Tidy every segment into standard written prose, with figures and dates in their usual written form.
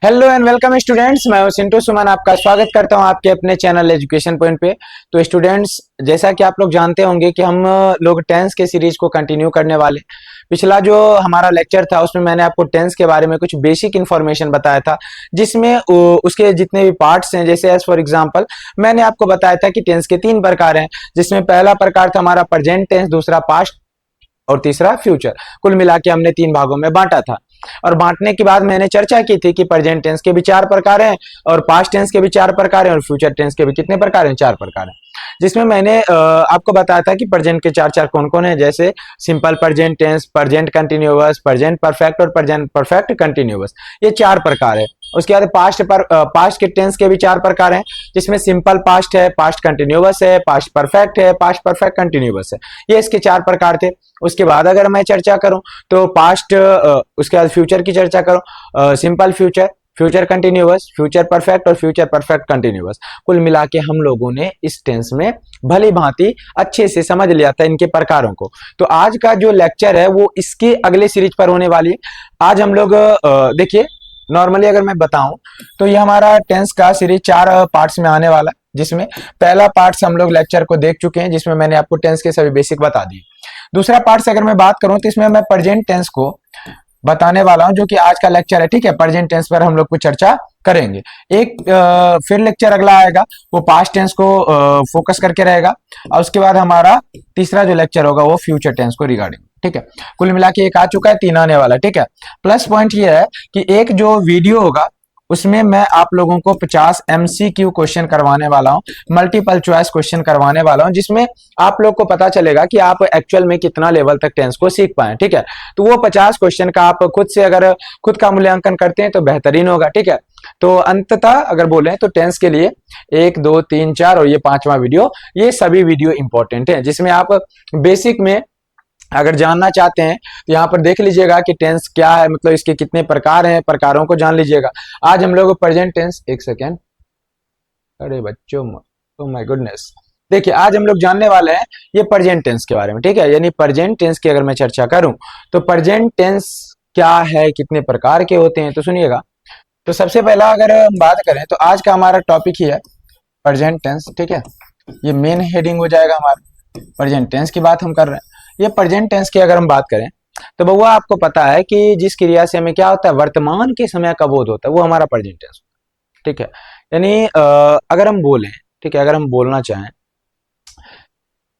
Hello and welcome students, मैं हूं सिंटू सुमन। आपका स्वागत करता हूं आपके अपने चैनल एजुकेशन पॉइंट पे। तो स्टूडेंट्स, जैसा कि आप लोग जानते होंगे कि हम लोग टेंस के सीरीज को कंटिन्यू करने वाले। पिछला जो हमारा लेक्चर था उसमें मैंने आपको टेंस के बारे में कुछ बेसिक इन्फॉर्मेशन बताया था, जिसमें उसके जितने भी पार्ट्स हैं, जैसे एज फॉर एग्जांपल मैंने आपको बताया था कि टेंस के 3 प्रकार हैं, जिसमें पहला प्रकार था हमारा प्रेजेंट टेंस, दूसरा पास्ट और तीसरा फ्यूचर। कुल मिला के हमने 3 भागों में बांटा था। और बांटने के बाद मैंने चर्चा की थी कि प्रेजेंट टेंस के भी 4 प्रकार हैं और पास्ट टेंस के भी 4 प्रकार हैं और फ्यूचर टेंस के भी कितने प्रकार हैं? 4 प्रकार हैं। जिसमें मैंने आपको बताया था कि प्रेजेंट के 4 कौन कौन है, जैसे simple present tense, present continuous, present perfect और प्रेजेंट परफेक्ट कंटिन्यूअस। ये 4 प्रकार है। उसके बाद पास्ट के टेंस के भी 4 प्रकार हैं, जिसमें सिंपल पास्ट है, पास्ट कंटिन्यूअस है, पास्ट परफेक्ट है, पास्ट परफेक्ट कंटिन्यूअस है। ये इसके 4 प्रकार थे। उसके बाद अगर मैं चर्चा करूं तो पास्ट, उसके बाद फ्यूचर की चर्चा करूं, simple future, future continuous, future perfect और फ्यूचर परफेक्ट कंटिन्यूअस। कुल मिला के हम लोगों ने इस टेंस में भली भांति अच्छे से समझ लिया था इनके प्रकारों को। तो आज का जो लेक्चर है वो इसके अगले सीरीज पर होने वाली है। आज हम लोग देखिए, नॉर्मली अगर मैं बताऊं तो ये हमारा टेंस का सीरीज 4 पार्ट्स में आने वाला है, जिसमें पहला पार्ट हम लोग लेक्चर को देख चुके हैं, जिसमें मैंने आपको टेंस के सभी बेसिक बता दिए। दूसरा पार्ट से अगर मैं बात करूं तो इसमें मैं प्रेजेंट टेंस को बताने वाला हूं, जो कि आज का लेक्चर है। ठीक है, प्रेजेंट टेंस पर हम लोग कुछ चर्चा करेंगे। एक फिर लेक्चर अगला आएगा, वो पास्ट टेंस को फोकस करके रहेगा। और उसके बाद हमारा तीसरा जो लेक्चर होगा वो फ्यूचर टेंस को रिगार्डिंग। ठीक है, कुल मिला के एक आ चुका है, 3 आने वाला। ठीक है, प्लस पॉइंट ये है कि एक जो वीडियो होगा उसमें मैं आप लोगों को 50 MCQ क्वेश्चन करवाने वाला हूं, मल्टीपल चॉइस क्वेश्चन करवाने वाला हूं, जिसमें आप लोग को पता चलेगा कि आप एक्चुअल में कितना लेवल तक टेंस को सीख पाए। ठीक है, तो वो 50 क्वेश्चन का आप खुद से अगर खुद का मूल्यांकन करते हैं तो बेहतरीन होगा। ठीक है, तो अंततः अगर बोले तो टेंस के लिए 1, 2, 3, 4 और ये 5वां वीडियो, ये सभी वीडियो इंपॉर्टेंट है, जिसमें आप बेसिक में अगर जानना चाहते हैं तो यहाँ पर देख लीजिएगा कि टेंस क्या है, मतलब इसके कितने प्रकार हैं, प्रकारों को जान लीजिएगा। आज हम लोग प्रेजेंट टेंस, एक सेकेंड, अरे बच्चों, ओ माय गुडनेस, देखिए आज हम लोग जानने वाले हैं ये प्रेजेंट टेंस के बारे में। ठीक है, यानी प्रेजेंट टेंस की अगर मैं चर्चा करूं तो प्रेजेंट टेंस क्या है, कितने प्रकार के होते हैं, तो सुनिएगा। तो सबसे पहला अगर हम बात करें तो आज का हमारा टॉपिक ही है प्रेजेंट टेंस। ठीक है, ये मेन हेडिंग हो जाएगा हमारा, प्रेजेंट टेंस की बात हम कर रहे हैं। ये प्रेजेंट टेंस की अगर हम बात करें तो बउआ आपको पता है कि जिस क्रिया से हमें क्या होता है, वर्तमान के समय का बोध होता है, वो हमारा प्रेजेंट टेंस होता है। ठीक है, यानी अगर हम बोलें, ठीक है, अगर हम बोलना चाहें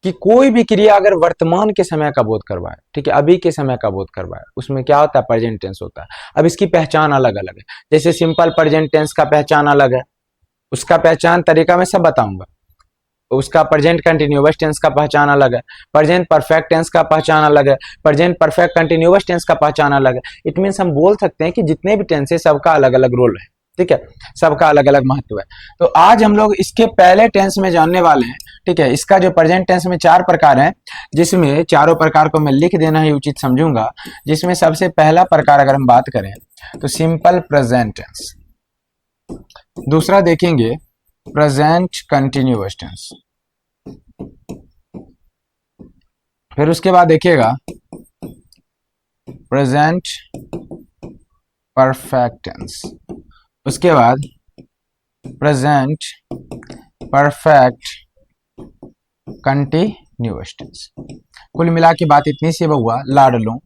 कि कोई भी क्रिया अगर वर्तमान के समय का बोध करवाए, ठीक है, अभी के समय का बोध करवाए, उसमें क्या होता है? प्रेजेंट टेंस होता है। अब इसकी पहचान अलग अलग है। जैसे सिंपल प्रेजेंट टेंस का पहचान अलग है, उसका पहचान तरीका मैं सब बताऊंगा। उसका प्रेजेंट कंटिन्यूअस टेंस का पहचान अलग है, प्रेजेंट परफेक्ट टेंस का पहचान अलग है, प्रेजेंट परफेक्ट कंटिन्यूअस टेंस का पहचान अलग है। इट मींस हम बोल सकते हैं कि जितने भी टेंस है सबका अलग अलग रोल है। ठीक है, सबका अलग अलग महत्व है। तो आज हम लोग इसके पहले टेंस में जानने वाले हैं। ठीक है, इसका जो प्रेजेंट टेंस में 4 प्रकार हैं, जिसमें चारों प्रकार को मैं लिख देना ही उचित समझूंगा। जिसमें सबसे पहला प्रकार अगर हम बात करें तो सिंपल प्रेजेंट टेंस, दूसरा देखेंगे प्रेजेंट कंटिन्यूअस टेंस, फिर उसके बाद देखिएगा प्रेजेंट परफेक्ट टेंस, उसके बाद प्रेजेंट परफेक्ट कंटिन्यूअस टेंस। कुल मिला के बात इतनी सी हुआ, लाडलों।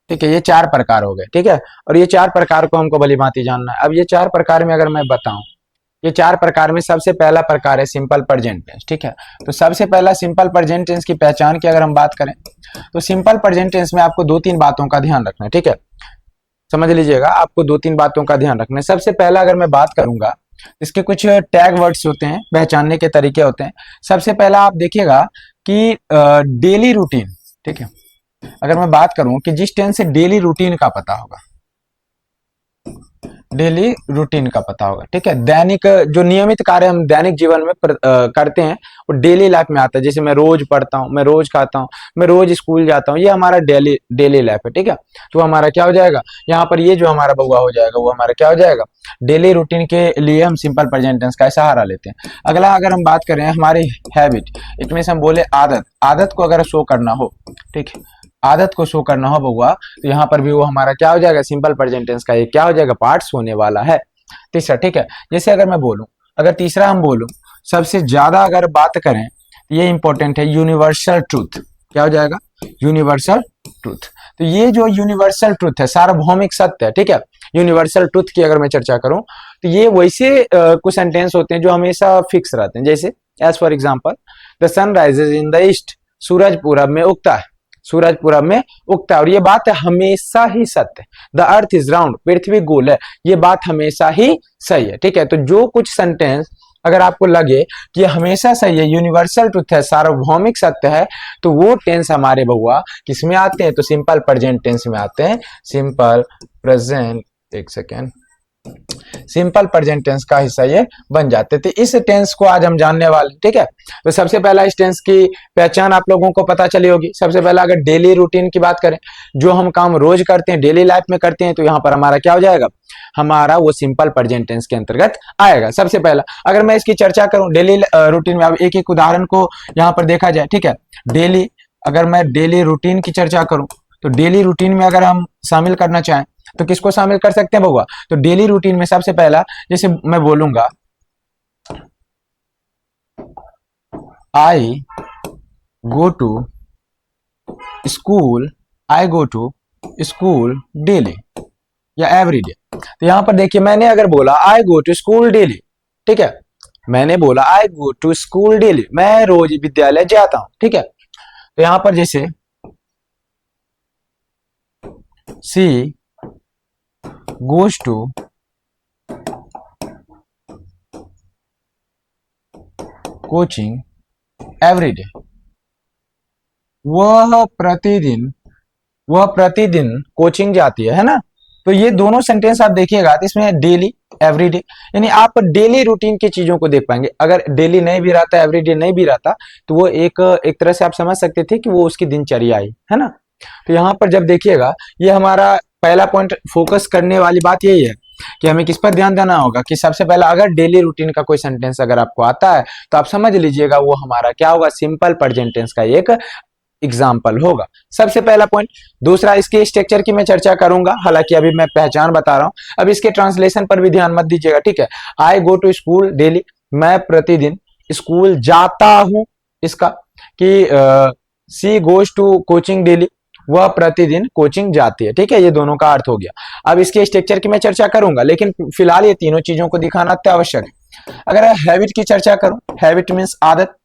ठीक है, ये 4 प्रकार हो गए। ठीक है, और ये 4 प्रकार को हमको भली भांति जानना है। अब ये 4 प्रकार में अगर मैं बताऊं, ये 4 प्रकार में सबसे पहला प्रकार है सिंपल प्रेजेंट टेंस। ठीक है, तो सबसे पहला सिंपल प्रेजेंट टेंस की पहचान की अगर हम बात करें तो सिंपल प्रेजेंट टेंस में आपको 2-3 बातों का ध्यान रखना है। ठीक है, समझ लीजिएगा, आपको 2-3 बातों का ध्यान रखना है। सबसे पहला अगर मैं बात करूंगा, इसके कुछ टैग वर्ड्स होते हैं, पहचानने के तरीके होते हैं। सबसे पहला आप देखिएगा कि डेली रूटीन। ठीक है, अगर मैं बात करूं कि जिस टेंस से डेली रूटीन का पता होगा, डेली रूटीन का पता होगा। ठीक है, दैनिक जो नियमित कार्य हम दैनिक जीवन में करते हैं वो डेली लाइफ में आता है। जैसे मैं रोज पढ़ता हूँ, मैं रोज खाता हूँ, मैं रोज स्कूल जाता हूँ, ये हमारा डेली लाइफ है। ठीक है, तो हमारा क्या हो जाएगा यहाँ पर, ये जो हमारा बउआ हो जाएगा वो हमारा क्या हो जाएगा, डेली रूटीन के लिए हम सिंपल प्रेजेंट टेंस का सहारा लेते हैं। अगला अगर हम बात करें हमारी हैबिट, इट मींस हम बोले आदत, आदत को अगर शो करना हो, ठीक है, आदत को शो करना हो बउआ, तो यहाँ पर भी वो हमारा क्या हो जाएगा, सिंपल प्रेजेंट टेंस का ये क्या हो जाएगा, पार्ट्स होने वाला है। तीसरा, ठीक है। जैसे अगर मैं बोलूं, अगर तीसरा हम बोलूं सबसे ज्यादा अगर बात करें, ये इंपॉर्टेंट है, यूनिवर्सल ट्रूथ। क्या हो जाएगा? Universal truth. तो ये जो यूनिवर्सल ट्रूथ है, सार्वभौमिक सत्य है, ठीक है। यूनिवर्सल ट्रूथ की अगर मैं चर्चा करूं तो ये वैसे कुछ सेंटेंस होते हैं जो हमेशा फिक्स रहते हैं। जैसे as for example, the sun rises in the east, सूरज पूरब में उगता है, सूरज पूरब में उगता है। और ये बात हमेशा ही सत्य है। द अर्थ इज राउंड, पृथ्वी गोल है, ये बात हमेशा ही सही है, ठीक है। तो जो कुछ सेंटेंस अगर आपको लगे कि हमेशा सही है, यूनिवर्सल ट्रुथ है, सार्वभौमिक सत्य है, तो वो टेंस हमारे बहुआ किसमें आते हैं? तो सिंपल प्रेजेंट टेंस में आते हैं। सिंपल प्रेजेंट, एक सेकेंड, सिंपल प्रेजेंट टेंस का हिस्सा ये बन जाते थे। इस टेंस को आज हम जानने वाले, ठीक है। तो सबसे पहला इस टेंस की पहचान आप लोगों को पता चली होगी। सबसे पहला अगर डेली रूटीन की बात करें, जो हम काम रोज करते हैं, डेली लाइफ में करते हैं, तो यहाँ पर हमारा क्या हो जाएगा? हमारा वो सिंपल प्रेजेंट टेंस के अंतर्गत आएगा। सबसे पहला अगर मैं इसकी चर्चा करूं डेली रूटीन में, अब एक एक उदाहरण को यहाँ पर देखा जाए, ठीक है। डेली, अगर मैं डेली रूटीन की चर्चा करूं तो डेली रूटीन में अगर हम शामिल करना चाहें तो किसको शामिल कर सकते हैं बउआ? तो डेली रूटीन में सबसे पहला, जैसे मैं बोलूंगा I go to school, I go to school daily या एवरी डे। तो यहां पर देखिए, मैंने अगर बोला I go to school daily, ठीक है, मैंने बोला I go to school daily, मैं रोज विद्यालय जाता हूं, ठीक है। तो यहां पर जैसे सी goes to coaching every day, वह प्रतिदिन कोचिंग जाती है ना। तो ये दोनों सेंटेंस आप देखिएगा तो इसमें डेली, एवरीडे, यानी आप डेली रूटीन की चीजों को देख पाएंगे। अगर डेली नहीं भी रहता, एवरीडे नहीं भी रहता, तो वो एक तरह से आप समझ सकते थे कि वो उसकी दिनचर्या आई है ना। तो यहां पर जब देखिएगा, ये हमारा पहला पॉइंट फोकस करने वाली बात यही है कि हमें किस पर ध्यान देना होगा कि सबसे पहला अगर डेली रूटीन का कोई सेंटेंस अगर आपको आता है तो आप समझ लीजिएगा वो हमारा क्या होगा? सिंपल प्रेजेंट टेंस का एक एग्जाम्पल होगा। सबसे पहला पॉइंट। दूसरा, इसके स्ट्रक्चर की मैं चर्चा करूंगा, हालांकि अभी मैं पहचान बता रहा हूं। अब इसके ट्रांसलेशन पर भी ध्यान मत दीजिएगा, ठीक है। आई गो टू स्कूल डेली, मैं प्रतिदिन स्कूल जाता हूं। इसका कि she goes to coaching daily, वह प्रतिदिन कोचिंग जाती है, ठीक है। ये दोनों का अर्थ हो गया। अब इसके स्ट्रक्चर की मैं चर्चा करूंगा, लेकिन फिलहाल ये तीनों चीजों को दिखाना अत्य आवश्यक है। अगर हैबिट की चर्चा करूं, हैबिट मीन्स आदत,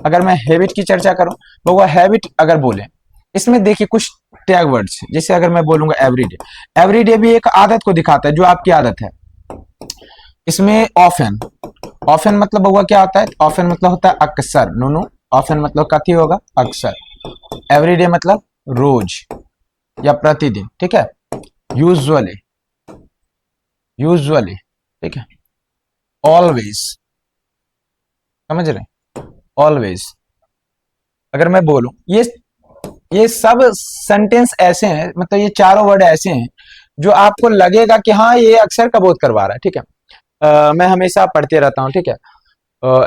अगर मैं हैबिट की चर्चा करूं तो वह हैबिट अगर बोले, इसमें देखिए कुछ टैग वर्ड्स, जैसे अगर मैं बोलूंगा एवरीडे, एवरीडे भी एक आदत को दिखाता है, जो आपकी आदत है। इसमें ऑफन, ऑफन मतलब हुआ क्या होता है? ऑफन मतलब होता है अक्सर, नो, ऑफन मतलब कथी होगा? अक्सर। एवरीडे मतलब रोज या प्रतिदिन, ठीक है। यूजुअली, यूजुअली, ठीक है। ऑलवेज, समझ रहे? ऑलवेज। अगर मैं बोलूं, ये सब सेंटेंस ऐसे हैं, मतलब ये चारों वर्ड ऐसे हैं जो आपको लगेगा कि हाँ ये अक्सर का बोध करवा रहा है, ठीक है। मैं हमेशा पढ़ते रहता हूं, ठीक है।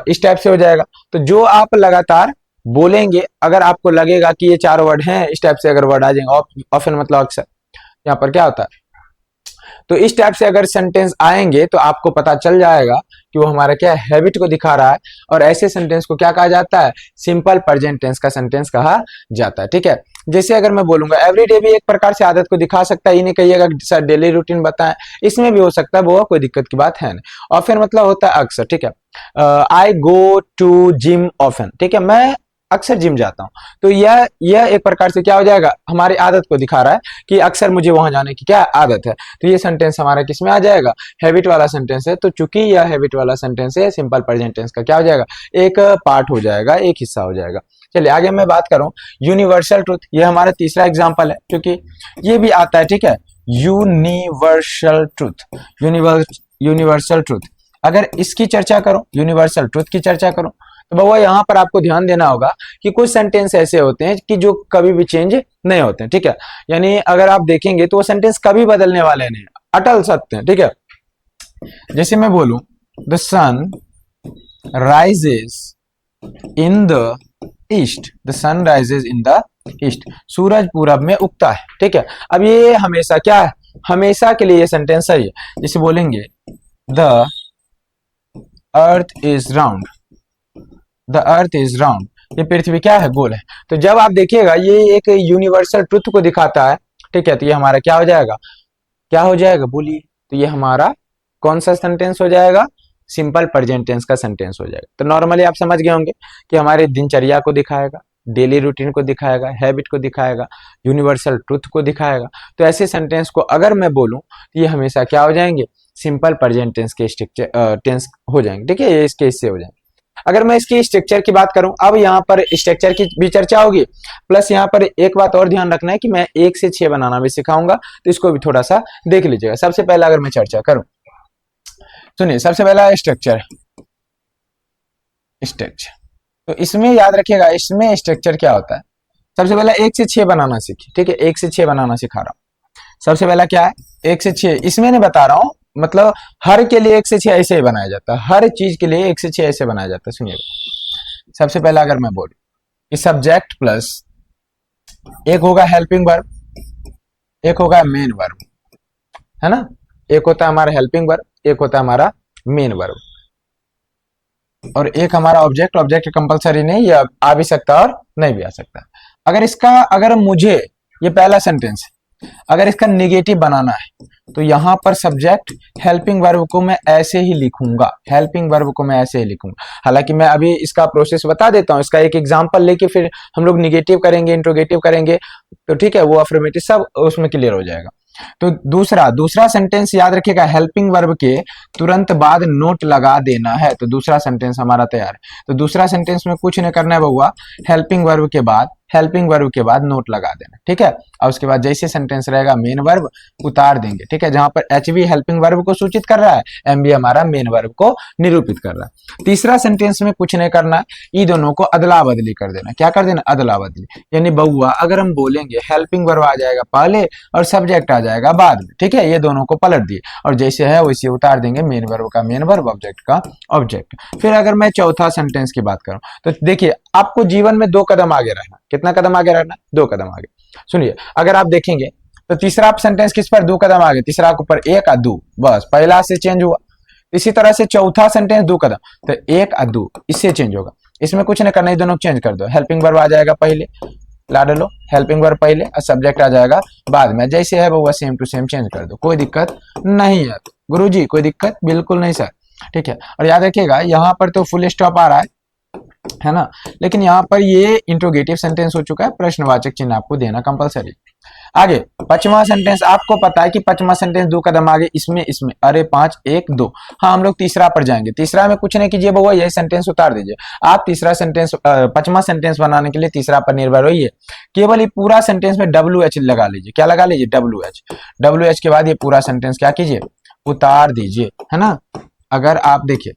इस टाइप से हो जाएगा। तो जो आप लगातार बोलेंगे, अगर आपको लगेगा कि ये चार वर्ड हैं, इस टाइप से अगर वर्ड आ जाएंगे, ऑफन मतलब अक्सर, यहाँ पर क्या होता है? तो इस टाइप से अगर सेंटेंस आएंगे तो आपको पता चल जाएगा कि वो हमारा क्या हैबिट को दिखा रहा है। और ऐसे सेंटेंस को क्या कहा जाता है? सिंपल प्रेजेंट टेंस का सेंटेंस कहा जाता है, ठीक है। जैसे अगर मैं बोलूंगा एवरीडे भी एक प्रकार से आदत को दिखा सकता है, ये नहीं कहिएगा सर डेली रूटीन बताएं, इसमें भी हो सकता है, वो कोई दिक्कत की बात है नहीं। ऑफन मतलब होता है अक्सर, ठीक है। आई गो टू जिम ऑफन, ठीक है, मैं अक्सर जिम जाता हूं। तो यह एक प्रकार से क्या हो जाएगा? हमारी आदत को दिखा रहा है कि अक्सर मुझे वहां जाने की क्या आदत है। तो ये सेंटेंस हमारा किसमें आ जाएगा? हैबिट वाला सेंटेंस है। तो चूंकि यह हैबिट वाला सेंटेंस है, सिंपल प्रेजेंट टेंस का क्या हो जाएगा? एक पार्ट हो जाएगा, एक हिस्सा हो जाएगा। चलिए आगे मैं बात करूं यूनिवर्सल ट्रूथ, ये हमारा तीसरा एग्जाम्पल है, क्योंकि ये भी आता है, ठीक है। यूनिवर्सल ट्रूथ, यूनिवर्सल ट्रूथ, अगर इसकी चर्चा करूं, यूनिवर्सल ट्रूथ की चर्चा करूं, तो बाबा यहाँ पर आपको ध्यान देना होगा कि कुछ सेंटेंस ऐसे होते हैं कि जो कभी भी चेंज नहीं होते हैं, ठीक है। यानी अगर आप देखेंगे तो वो सेंटेंस कभी बदलने वाले नहीं, अटल सत्य हैं, ठीक है। जैसे मैं बोलूं the sun rises in the east, the sun rises in the east, सूरज पूरब में उगता है, ठीक है। अब ये हमेशा क्या है? हमेशा के लिए ये सेंटेंस सही है। जैसे बोलेंगे the earth is round, the earth is round, ये पृथ्वी क्या है, गोल है। तो जब आप देखिएगा ये एक यूनिवर्सल ट्रुथ को दिखाता है, ठीक है, तो ये हमारा क्या हो जाएगा, क्या हो जाएगा बोलिए, तो ये हमारा कौन सा सेंटेंस हो जाएगा, सिंपल प्रेजेंट टेंस का सेंटेंस हो जाएगा। तो नॉर्मली आप समझ गए होंगे कि हमारे दिनचर्या को दिखाएगा, डेली रूटीन को दिखाएगा, हैबिट को दिखाएगा, यूनिवर्सल ट्रुथ को दिखाएगा। तो ऐसे सेंटेंस को अगर मैं बोलूं तो ये हमेशा क्या हो जाएंगे, सिंपल प्रेजेंट टेंस के स्ट्रक्चर टेंस हो जाएंगे, ठीक है, ये इसके हिस्से हो जाएंगे। अगर मैं इसकी स्ट्रक्चर की बात करूं, अब यहाँ पर स्ट्रक्चर की भी चर्चा होगी, प्लस यहाँ पर एक बात और ध्यान रखना है कि मैं 1 से 6 बनाना भी सिखाऊंगा, तो इसको भी थोड़ा सा देख लीजिएगा। सबसे पहला अगर मैं चर्चा करूं, सुनिए, सबसे पहला स्ट्रक्चर, स्ट्रक्चर, तो इसमें याद रखिएगा, इसमें स्ट्रक्चर क्या होता है। सबसे पहला 1 से 6 बनाना सीखिए, ठीक है, 1 से 6 बनाना सिखा रहा हूं। सबसे पहला क्या है, 1 से 6, इसमें नहीं बता रहा हूं, मतलब हर के लिए 1 से 6 ऐसे ही बनाया जाता है, हर चीज के लिए 1 से 6 ऐसे बनाया जाता है। सुनिएगा, सबसे पहला अगर मैं बोलूं कि सब्जेक्ट प्लस एक होगा हेल्पिंग वर्ब, एक होगा मेन वर्ब, है ना, एक होता है हमारा हेल्पिंग वर्ब, एक होता है हमारा मेन वर्ब, और एक हमारा ऑब्जेक्ट। ऑब्जेक्ट कंपलसरी नहीं, ये आ भी सकता और नहीं भी आ सकता। अगर मुझे ये पहला सेंटेंस, अगर इसका निगेटिव बनाना है तो यहां पर सब्जेक्ट हेल्पिंग वर्ब को मैं ऐसे ही लिखूंगा, हेल्पिंग वर्ब को मैं ऐसे ही लिखूंगा। हालांकि मैं अभी इसका प्रोसेस बता देता हूं, इसका एक एग्जांपल लेके फिर हम लोग निगेटिव करेंगे, इंट्रोगेटिव करेंगे, तो ठीक है, वो अफर्मेटिव सब उसमें क्लियर हो जाएगा। तो दूसरा सेंटेंस याद रखिएगा, हेल्पिंग वर्ब के तुरंत बाद नोट लगा देना है, तो दूसरा सेंटेंस हमारा तैयार है। तो दूसरा सेंटेंस में कुछ नहीं करना है बउआ, हेल्पिंग वर्ब के बाद नोट लगा देना, ठीक है। और उसके बाद जैसे सेंटेंस रहेगा मेन वर्ब उतार देंगे, ठीक है, जहां पर एचवी हेल्पिंग वर्ब को सूचित कर रहा है, एमबी हमारा मेन वर्ब को निरूपित कर रहा है। तीसरा सेंटेंस में कुछ नहीं करना है, ये दोनों को अदला बदली कर देना। क्या कर देना, अदला बदली, यानी बउआ अगर हम बोलेंगे हेल्पिंग वर्ब आ जाएगा पहले और सब्जेक्ट आ जाएगा बाद में, ठीक है, ये दोनों को पलट दिए और जैसे है वैसे उतार देंगे, मेन वर्ब का मेन वर्ब, ऑब्जेक्ट का ऑब्जेक्ट। फिर अगर मैं चौथा सेंटेंस की बात करूं तो देखिए, आपको जीवन में 2 कदम आगे रहना। कितना कदम आगे रहना, 2 कदम आगे। सुनिए, अगर आप देखेंगे तो तीसरा सेंटेंस किस पर, 2 कदम आगे, तीसरा के ऊपर 1 और 2, बस पहला से चेंज हुआ। इसी तरह से चौथा सेंटेंस 2 कदम, तो 1 और 2 इससे चेंज होगा। इसमें कुछ नहीं करना, ये दोनों चेंज कर दो, हेल्पिंग वर्ब आ जाएगा पहले, ला डालो हेल्पिंग वर्ब पहले और सब्जेक्ट आ जाएगा बाद में, जैसे है वो सेम टू सेम चेंज कर दो, कोई दिक्कत नहीं है गुरुजी, कोई दिक्कत बिल्कुल नहीं सर, ठीक है। और याद रखिएगा यहाँ पर तो फुल स्टॉप आ रहा है ना, लेकिन यहाँ पर ये इंट्रोगेटिव सेंटेंस हो चुका है, प्रश्नवाचक चिन्ह आपको देना कंपलसरी। आगे पांचवा सेंटेंस, आपको पता है कि पांचवा सेंटेंस 2 कदम आगे, इसमें अरे 5 1 2, हाँ हम लोग तीसरा पर जाएंगे। तीसरा में कुछ नहीं कीजिए बउआ, यही सेंटेंस उतार दीजिए। आप तीसरा सेंटेंस, पांचवा सेंटेंस बनाने के लिए तीसरा पर निर्भर होइए, केवल ये पूरा सेंटेंस में WH लगा लीजिए। क्या लगा लीजिए, WH के बाद ये पूरा सेंटेंस क्या कीजिए, उतार दीजिए, है ना। अगर आप देखिए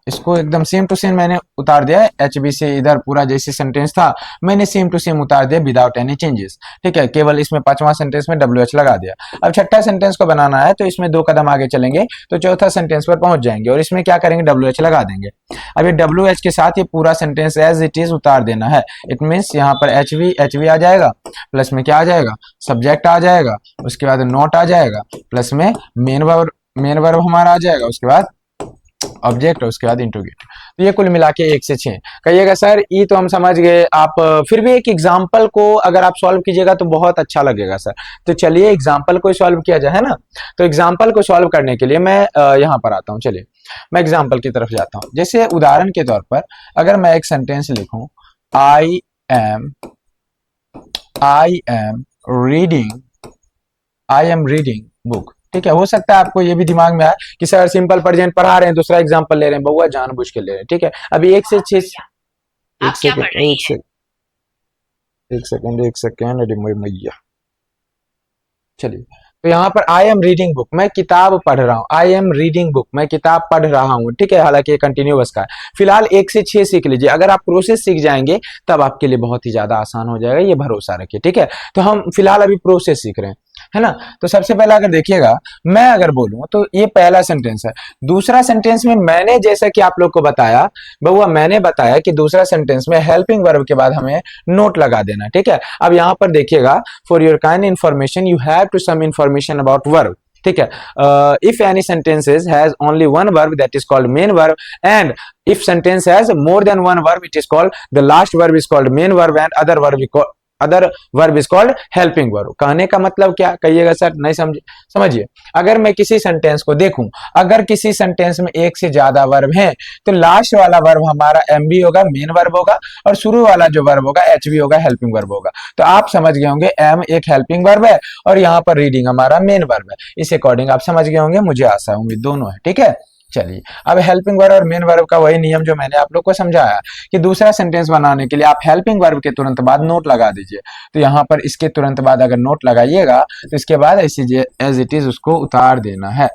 इसको एकदम सेम टू सेम मैंने उतार दिया है, HB से इधर पूरा जैसे सेंटेंस था मैंने सेम टू सेम उतार दिया विदाउट एनी चेंजेस, ठीक है, केवल इसमें पांचवा सेंटेंस में WH लगा दिया। अब छठा सेंटेंस को बनाना है तो इसमें 2 कदम आगे चलेंगे तो चौथा सेंटेंस पर पहुंच जाएंगे और इसमें क्या करेंगे, WH लगा देंगे। अब ये WH के साथ ये पूरा सेंटेंस एज इट इज उतार देना है। इट मीन्स यहाँ पर HV आ जाएगा, प्लस में क्या आ जाएगा, सब्जेक्ट आ जाएगा, उसके बाद नोट आ जाएगा, प्लस में मेन वर्ब हमारा आ जाएगा, उसके बाद ऑब्जेक्ट और उसके बाद इंट्रोगेटिव। तो ये कुल मिला के 1 से 6। कहिएगा सर ये तो हम समझ गए, आप फिर भी एक एग्जाम्पल को अगर आप सॉल्व कीजिएगा तो बहुत अच्छा लगेगा सर। तो चलिए एग्जाम्पल को सॉल्व किया जाए, है ना। तो एग्जाम्पल को सॉल्व करने के लिए मैं यहाँ पर आता हूँ। चलिए मैं एग्जाम्पल की तरफ जाता हूँ। जैसे उदाहरण के तौर पर अगर मैं एक सेंटेंस लिखूं, आई एम रीडिंग बुक, ठीक है। हो सकता है आपको ये भी दिमाग में आए कि सर सिंपल प्रेजेंट पढ़ा रहे हैं, दूसरा एग्जांपल ले रहे हैं, बउआ जानबूझ के ले रहे हैं, ठीक है। अभी 1 से 6, एक सेकंड अरे मैया, चलिए। तो यहाँ पर आई एम रीडिंग बुक, मैं किताब पढ़ रहा हूँ, आई एम रीडिंग बुक, मैं किताब पढ़ रहा हूँ, ठीक है। हालांकि ये कंटिन्यूअस का है। फिलहाल 1 से 6 सीख लीजिए, अगर आप प्रोसेस सीख जाएंगे तब आपके लिए बहुत ही ज्यादा आसान हो जाएगा, ये भरोसा रखिए, ठीक है। तो हम फिलहाल अभी प्रोसेस सीख रहे हैं, है ना। तो सबसे पहला अगर देखिएगा, मैं अगर बोलूं तो ये पहला सेंटेंस है। दूसरा सेंटेंस में मैंने जैसा कि आप लोग को बताया बउआ, मैंने बताया कि दूसरा सेंटेंस में हेल्पिंग वर्ब के बाद हमें नोट लगा देना, ठीक है। अब यहां पर देखिएगा, for your kind information you have to some information about verb, ठीक है। If any sentences has only one verb that is called main verb, and if sentence has more than one verb it is called the last verb is called main verb, and other verb is called helping verb. कहने का मतलब क्या, कहिएगा sir नहीं समझे, समझिए। अगर मैं किसी सेंटेंस को देखूं, अगर किसी सेंटेंस में एक से ज्यादा वर्ब है तो लास्ट वाला वर्ब हमारा एम भी होगा, मेन वर्ब होगा, और शुरू वाला जो वर्ब होगा एच भी होगा, हेल्पिंग वर्ब होगा। तो आप समझ गए होंगे एम एक हेल्पिंग वर्ब है और यहाँ पर रीडिंग हमारा मेन वर्ब है। इस अकॉर्डिंग आप समझ गए होंगे, मुझे आशा उम्मीद दोनों है, ठीक है। चलिए, अब हेल्पिंग वर्ब और मेन वर्ब का वही नियम जो मैंने आप लोग को समझाया कि दूसरा सेंटेंस बनाने के लिए आप हेल्पिंग वर्ब के तुरंत बाद नोट लगा दीजिए। तो यहाँ पर इसके तुरंत बाद अगर नोट लगाइएगा तो इसके बाद ऐसे एज इट इज उसको उतार देना है,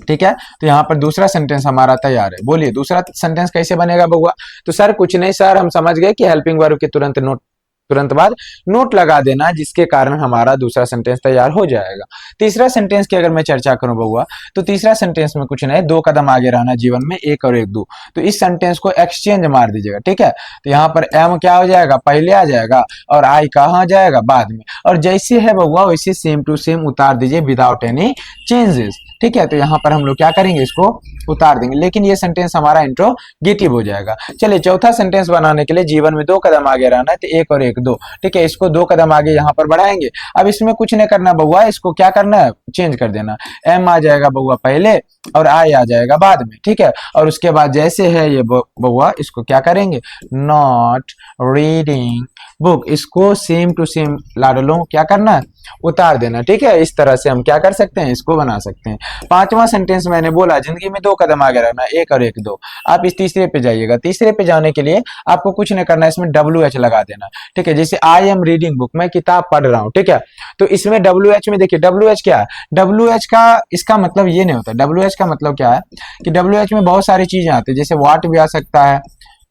ठीक है। तो यहाँ पर दूसरा सेंटेंस हमारा तैयार है। बोलिए दूसरा सेंटेंस कैसे बनेगा बउआ? तो सर कुछ नहीं सर, हम समझ गए कि हेल्पिंग वर्ब के तुरंत बाद नोट लगा देना, जिसके कारण हमारा दूसरा सेंटेंस तैयार हो जाएगा। तीसरा सेंटेंस की अगर मैं चर्चा करूं बउआ, तो तीसरा सेंटेंस में कुछ नहीं, 2 कदम आगे रहना जीवन में, 1 और 1 2। तो इस सेंटेंस को एक्सचेंज मार दीजिएगा, ठीक है। तो यहाँ पर एम क्या हो जाएगा, पहले आ जाएगा, और आई कहाँ जाएगा, बाद में। और जैसे है बउआ वैसे सेम टू सेम उतार दीजिए विदाउट एनी चेंजेस, ठीक है। तो यहाँ पर हम लोग क्या करेंगे, इसको उतार देंगे, लेकिन ये सेंटेंस हमारा इंट्रोगेटिव हो जाएगा। चलिए चौथा सेंटेंस बनाने के लिए जीवन में 2 कदम आगे रहना है, तो 1 और 1 2, ठीक है। इसको 2 कदम आगे यहाँ पर बढ़ाएंगे। अब इसमें कुछ नहीं करना बउआ, इसको क्या करना है, चेंज कर देना। एम आ जाएगा बउआ पहले और आई आ जाएगा बाद में, ठीक है। और उसके बाद जैसे है ये बउआ, इसको क्या करेंगे, नॉट रीडिंग बुक, इसको सेम टू सेम लाडलो क्या करना है, उतार देना, ठीक है। इस तरह से हम क्या कर सकते हैं, इसको बना सकते हैं। पांचवा सेंटेंस मैंने बोला जिंदगी में 2 कदम आगे रहना, 1 और 1 2। आप इस तीसरे पे जाइएगा। तीसरे पे जाने के लिए आपको कुछ नहीं करना है, इसमें WH लगा देना, ठीक है। जैसे आई एम रीडिंग बुक, मैं किताब पढ़ रहा हूँ, ठीक है। तो इसमें WH में देखिए, WH क्या है, WH का इसका मतलब ये नहीं होता। WH का मतलब क्या है कि WH में बहुत सारी चीजें आती है, जैसे व्हाट भी आ सकता है,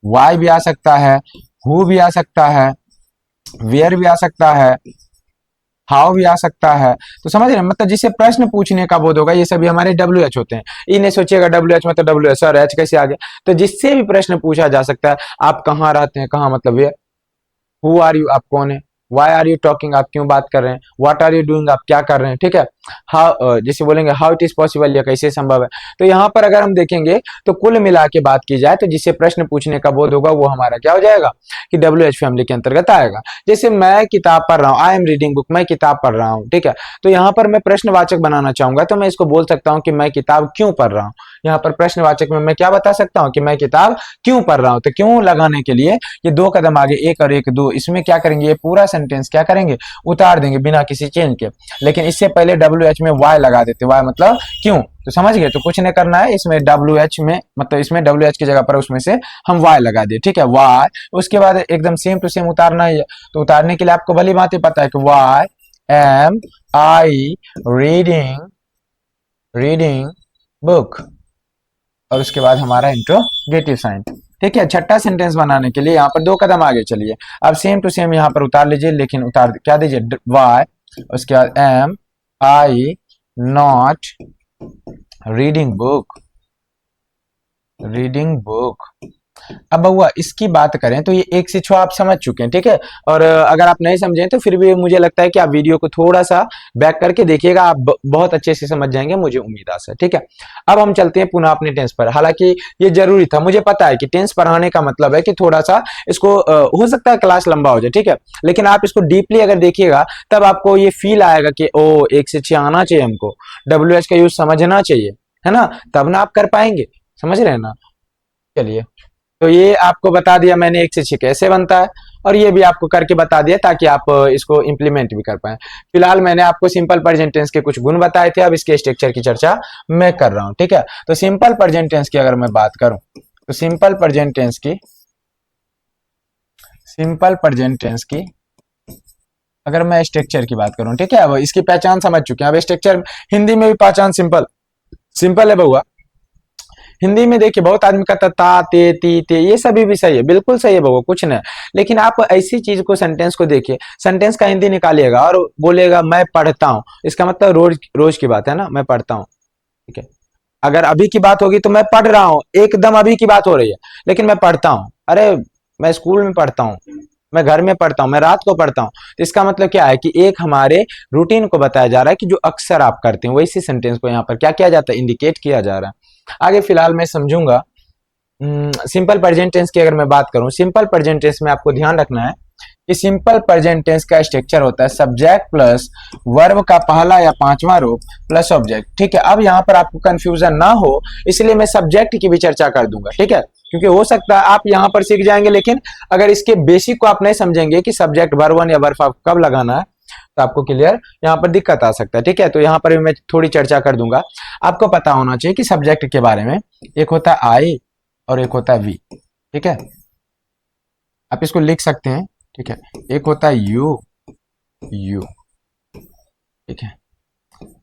वाई भी आ सकता है, हु भी आ सकता है, वेयर भी आ सकता है, हाउ भी आ सकता है। तो समझ रहे हैं, मतलब जिसे प्रश्न पूछने का बोध होगा, ये सभी हमारे WH होते हैं। ये नहीं सोचिएगा WH मतलब WH सर H कैसे आ गया। तो जिससे भी प्रश्न पूछा जा सकता है, आप कहाँ रहते हैं, कहाँ मतलब वेयर, हु आर यू आप कौन है, वाई आर यू टॉकिंग आप क्यों बात कर रहे हैं, व्हाट आर यू डूइंग आप क्या कर रहे हैं, ठीक है। हाउ जैसे बोलेंगे हाउ इट इज पॉसिबल, या कैसे संभव है। तो यहाँ पर अगर हम देखेंगे तो कुल मिला के बात की जाए तो जिससे प्रश्न पूछने का बोध होगा वो हमारा क्या हो जाएगा कि WH फैमिली के अंतर्गत आएगा। जैसे मैं किताब पढ़ रहा हूँ, आई एम रीडिंग बुक, मैं किताब पढ़ रहा हूँ, ठीक है। तो यहाँ पर मैं प्रश्नवाचक बनाना चाहूंगा, तो मैं इसको बोल सकता हूँ कि मैं किताब क्यों पढ़ रहा हूँ। यहाँ पर प्रश्नवाचक में मैं क्या बता सकता हूँ कि मैं किताब क्यों पढ़ रहा हूँ। तो क्यों लगाने के लिए ये 2 कदम आगे, 1 और 1 2, इसमें क्या करेंगे, ये पूरा सेंटेंस क्या करेंगे, उतार देंगे बिना किसी चेंज के। लेकिन इससे पहले WH में वाई लगा देते, वाई मतलब क्यों। तो समझ गए, तो कुछ नहीं करना है, इसमें WH में मतलब इसमें WH की जगह पर उसमें से हम वाई लगा दिए, ठीक है, वाई। उसके बाद एकदम सेम टू सेम उतारना है। तो उतारने के लिए आपको भली बात ही पता है कि why am I reading book, और उसके बाद हमारा इंट्रोगेटिव साइन, ठीक है। छठा सेंटेंस बनाने के लिए यहाँ पर 2 कदम आगे चलिए। अब सेम टू सेम यहाँ पर उतार लीजिए, लेकिन उतार क्या दीजिए, वाई, उसके बाद am I not reading book. अब बउआ इसकी बात करें तो ये 1 से 6 आप समझ चुके हैं, ठीक है। और अगर आप नहीं समझे तो फिर भी मुझे लगता है कि आप वीडियो को थोड़ा सा बैक करके देखिएगा, आप बहुत अच्छे से समझ जाएंगे, मुझे उम्मीद है, ठीक है। अब हम चलते हैं पुनः अपने टेंस पर। हालांकि ये जरूरी था, मुझे पता है कि टेंस पढ़ाने का मतलब है कि थोड़ा सा इसको हो सकता है क्लास लंबा हो जाए, ठीक है। लेकिन आप इसको डीपली अगर देखिएगा तब आपको ये फील आएगा कि ओ 1 से 6 आना चाहिए, हमको WH का यूज समझना चाहिए, है ना, तब ना आप कर पाएंगे, समझ रहे हैं ना। चलिए, तो ये आपको बता दिया मैंने 1 से 6 कैसे बनता है, और ये भी आपको करके बता दिया ताकि आप इसको इंप्लीमेंट भी कर पाए। फिलहाल मैंने आपको सिंपल प्रेजेंट टेंस के कुछ गुण बताए थे, अब इसके स्ट्रक्चर की चर्चा मैं कर रहा हूं, ठीक है। तो सिंपल प्रेजेंट टेंस की अगर मैं बात करूं तो सिंपल प्रेजेंट टेंस की अगर मैं स्ट्रक्चर की बात करूं, ठीक है। अब इसकी पहचान समझ चुके हैं, अब स्ट्रक्चर हिंदी में भी पहचान सिंपल है बउआ। हिंदी में देखिए बहुत आदमी कहता ता ते ती ते, ये सभी भी सही है, बिल्कुल सही है बउआ, कुछ नहीं। लेकिन आप ऐसी चीज को, सेंटेंस को देखिए, सेंटेंस का हिंदी निकालिएगा और बोलेगा मैं पढ़ता हूँ, इसका मतलब रोज रोज की बात है ना, मैं पढ़ता हूँ, ठीक है। अगर अभी की बात होगी तो मैं पढ़ रहा हूँ, एकदम अभी की बात हो रही है, लेकिन मैं पढ़ता हूँ, अरे मैं स्कूल में पढ़ता हूँ, मैं घर में पढ़ता हूँ, मैं रात को पढ़ता हूँ। तो इसका मतलब क्या है कि एक हमारे रूटीन को बताया जा रहा है कि जो अक्सर आप करते हैं, वैसी सेंटेंस को यहाँ पर क्या किया जाता है, इंडिकेट किया जा रहा है। आगे फिलहाल मैं समझूंगा। सिंपल प्रेजेंट टेंस की अगर मैं बात करूं, सिंपल प्रेजेंट टेंस में आपको ध्यान रखना है कि सिंपल प्रेजेंट टेंस का स्ट्रक्चर होता है सब्जेक्ट प्लस वर्ब का पहला या पांचवा रूप प्लस ऑब्जेक्ट। ठीक है, अब यहाँ पर आपको कंफ्यूजन ना हो इसलिए मैं सब्जेक्ट की भी चर्चा कर दूंगा। ठीक है, क्योंकि हो सकता है आप यहाँ पर सीख जाएंगे, लेकिन अगर इसके बेसिक को आप नहीं समझेंगे कि सब्जेक्ट वर्ब वन या वर्ब कब लगाना है, तो आपको क्लियर यहाँ पर दिक्कत आ सकता है। ठीक है, तो यहाँ पर भी मैं थोड़ी चर्चा कर दूंगा। आपको पता होना चाहिए कि सब्जेक्ट के बारे में, एक होता है आई और एक होता है वी। ठीक है, आप इसको लिख सकते हैं। ठीक है, एक होता है यू, यू, ठीक है,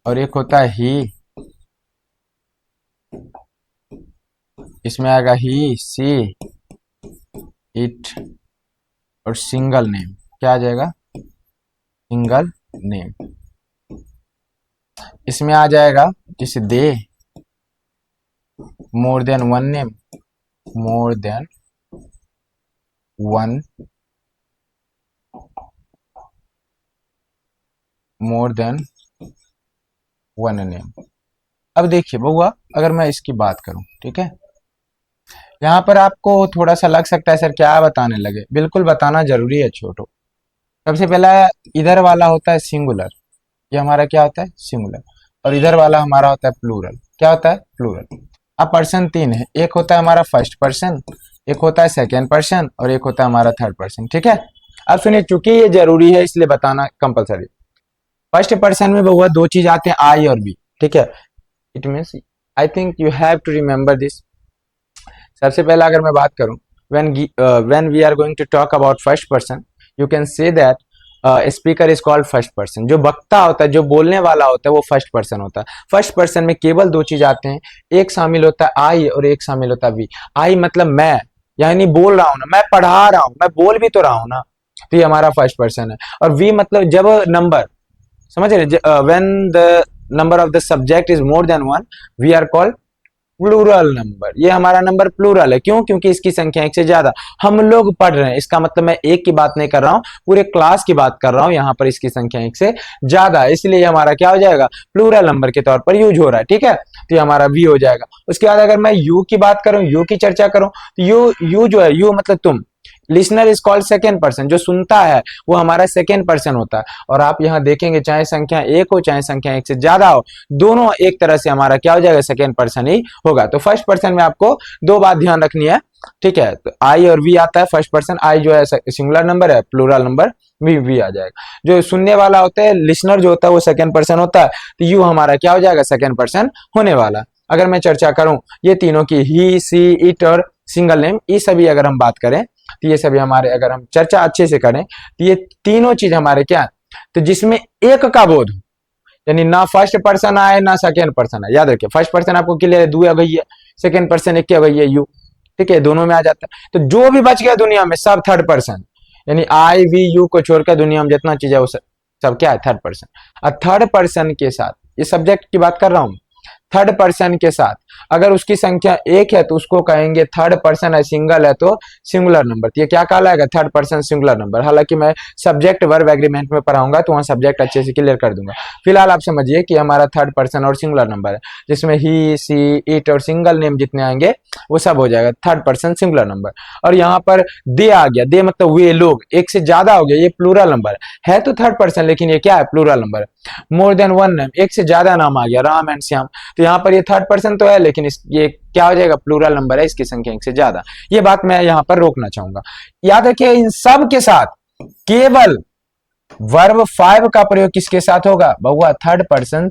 और एक होता है ही, इसमें आएगा ही, सी, इट, और सिंगल नेम, क्या आ जाएगा, सिंगल नेम। इसमें आ जाएगा जैसे दे, more than one name, more than one, more than one name. अब देखिए बउआ, अगर मैं इसकी बात करूं, ठीक है, यहाँ पर आपको थोड़ा सा लग सकता है सर क्या बताने लगे, बिल्कुल बताना जरूरी है छोटो। सबसे पहला इधर वाला होता है सिंगुलर, ये हमारा क्या होता है, सिंगुलर, और इधर वाला हमारा होता है प्लूरल, क्या होता है, प्लूरल। अब पर्सन तीन है, एक होता है हमारा फर्स्ट पर्सन, एक होता है सेकेंड पर्सन, और एक होता है हमारा थर्ड पर्सन। ठीक है, अब सुनिए, चूंकि ये जरूरी है इसलिए बताना कंपलसरी। फर्स्ट पर्सन में बहुआ दो चीज आते हैं, आई और बी। ठीक है, it means I think you have to remember this. सबसे पहला अगर मैं बात करूं, when we are going to talk about first person, you can say that speaker is called first person. जो वक्ता होता है, जो बोलने वाला होता है, वो फर्स्ट पर्सन होता है। फर्स्ट पर्सन में केवल दो चीज आते हैं, एक शामिल होता है आई और एक शामिल होता है वी। आई मतलब मैं, यानी बोल रहा हूं ना, मैं पढ़ा रहा हूं, मैं बोल भी तो रहा हूं ना, तो ये हमारा फर्स्ट पर्सन है। और वी मतलब जब नंबर, समझ रहे, when the number of the subject is more than one, we are called plural number. ये हमारा नंबर प्लूरल है, क्यों, क्योंकि इसकी संख्या एक से ज्यादा, हम लोग पढ़ रहे हैं। इसका मतलब मैं एक की बात नहीं कर रहा हूं, पूरे क्लास की बात कर रहा हूं। यहाँ पर इसकी संख्या एक से ज्यादा है, इसलिए हमारा क्या हो जाएगा, प्लूरल नंबर के तौर पर यूज हो रहा है। ठीक है, तो ये हमारा वी हो जाएगा। उसके बाद अगर मैं यू की बात करूं, यू की चर्चा करूं, तो यू जो है, यू मतलब तुम। Listener is called second person, जो सुनता है वो हमारा सेकेंड पर्सन होता है। और आप यहां देखेंगे चाहे संख्या एक हो चाहे संख्या एक से ज्यादा हो, दोनों एक तरह से हमारा क्या हो जाएगा, सेकेंड पर्सन ही होगा। तो फर्स्ट पर्सन में आपको दो बात ध्यान रखनी है। ठीक है, तो आई और वी आता है फर्स्ट पर्सन, आई जो है सिंगुलर नंबर है, प्लूरल नंबर वी आ जाएगा। जो सुनने वाला होता है, लिसनर जो होता है, वो सेकेंड पर्सन होता है, तो यू हमारा क्या हो जाएगा, सेकेंड पर्सन होने वाला। अगर मैं चर्चा करूं ये तीनों की, ही, सी, इट और सिंगल नेम, ये सभी अगर हम बात करें तो ये सभी हमारे, अगर हम चर्चा अच्छे से करें तो ये तीनों चीज हमारे क्या है, तो जिसमें एक का बोध हो, यानी ना फर्स्ट पर्सन आए ना सेकेंड पर्सन आए। याद रखिए, फर्स्ट पर्सन आपको क्लियर है, दो आ गई है, सेकेंड पर्सन एक क्या गई है, यू। ठीक है, दोनों में आ जाता है। तो जो भी बच गया दुनिया में सब थर्ड पर्सन, यानी आई वी यू को छोड़कर दुनिया में जितना चीज है वो सब क्या है, थर्ड पर्सन। और थर्ड पर्सन के साथ, ये सब्जेक्ट की बात कर रहा हूं, थर्ड पर्सन के साथ अगर उसकी संख्या एक है तो उसको कहेंगे थर्ड पर्सन है, सिंगल है तो सिंगुलर नंबर। तो ये क्या कहलाएगा, थर्ड पर्सन सिंगुलर नंबर। हालांकि मैं सब्जेक्ट वर्ब एग्रीमेंट में पढ़ाऊंगा तो वहां सब्जेक्ट अच्छे से क्लियर कर दूंगा। फिलहाल आप समझिए कि हमारा थर्ड पर्सन और सिंगुलर नंबर है, जिसमें ही, सी, इट और सिंगल नेम जितने आएंगे वो सब हो जाएगा थर्ड पर्सन सिंगुलर नंबर। और यहाँ पर दे आ गया, दे मतलब वे लोग, एक से ज्यादा हो गया, ये प्लूरल नंबर है तो थर्ड पर्सन, लेकिन ये क्या है, प्लूरल नंबर है। मोर देन वन नेम, एक से ज्यादा नाम आ गया, राम एंड श्याम, तो यहाँ पर ये थर्ड पर्सन तो है, लेकिन ये क्या हो जाएगा, प्लूरल नंबर है, इसकी संख्या एक से ज्यादा। ये बात मैं यहाँ पर रोकना चाहूंगा। याद रखिए, इन सब के साथ केवल वर्ब 5 का प्रयोग किसके साथ होगा, बहुआ थर्ड पर्सन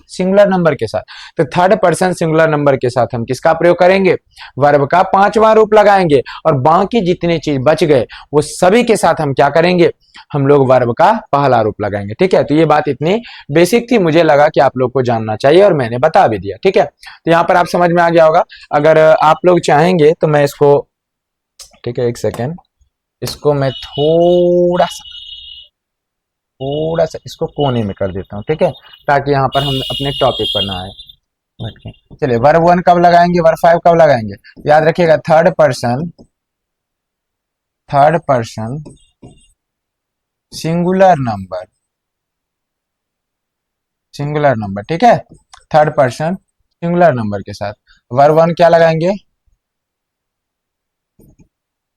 सिंगुलर नंबर के साथ। तो थर्ड पर्सन सिंगुलर नंबर के साथ हम किसका प्रयोग करेंगे, वर्ब का पांचवां रूप लगाएंगे, और बाकी जितनी चीज बच गए वो सभी के साथ हम क्या करेंगे, हम लोग वर्ब का पहला रूप लगाएंगे। ठीक है, तो ये बात इतनी बेसिक थी, मुझे लगा कि आप लोग को जानना चाहिए और मैंने बता भी दिया। ठीक है, तो यहाँ पर आप समझ में आ गया होगा। अगर आप लोग चाहेंगे तो मैं इसको, ठीक है, एक सेकेंड, इसको मैं थोड़ा सा इसको कोने में कर देता हूं, ठीक है, ताकि यहाँ पर हम अपने टॉपिक पर ना आए भटके। चलिए, वर्ब 1 कब लगाएंगे, वर्ब 5 कब लगाएंगे, याद रखिएगा, third person singular number, singular number, ठीक है, थर्ड पर्सन सिंगुलर नंबर के साथ वर्ब वन क्या लगाएंगे,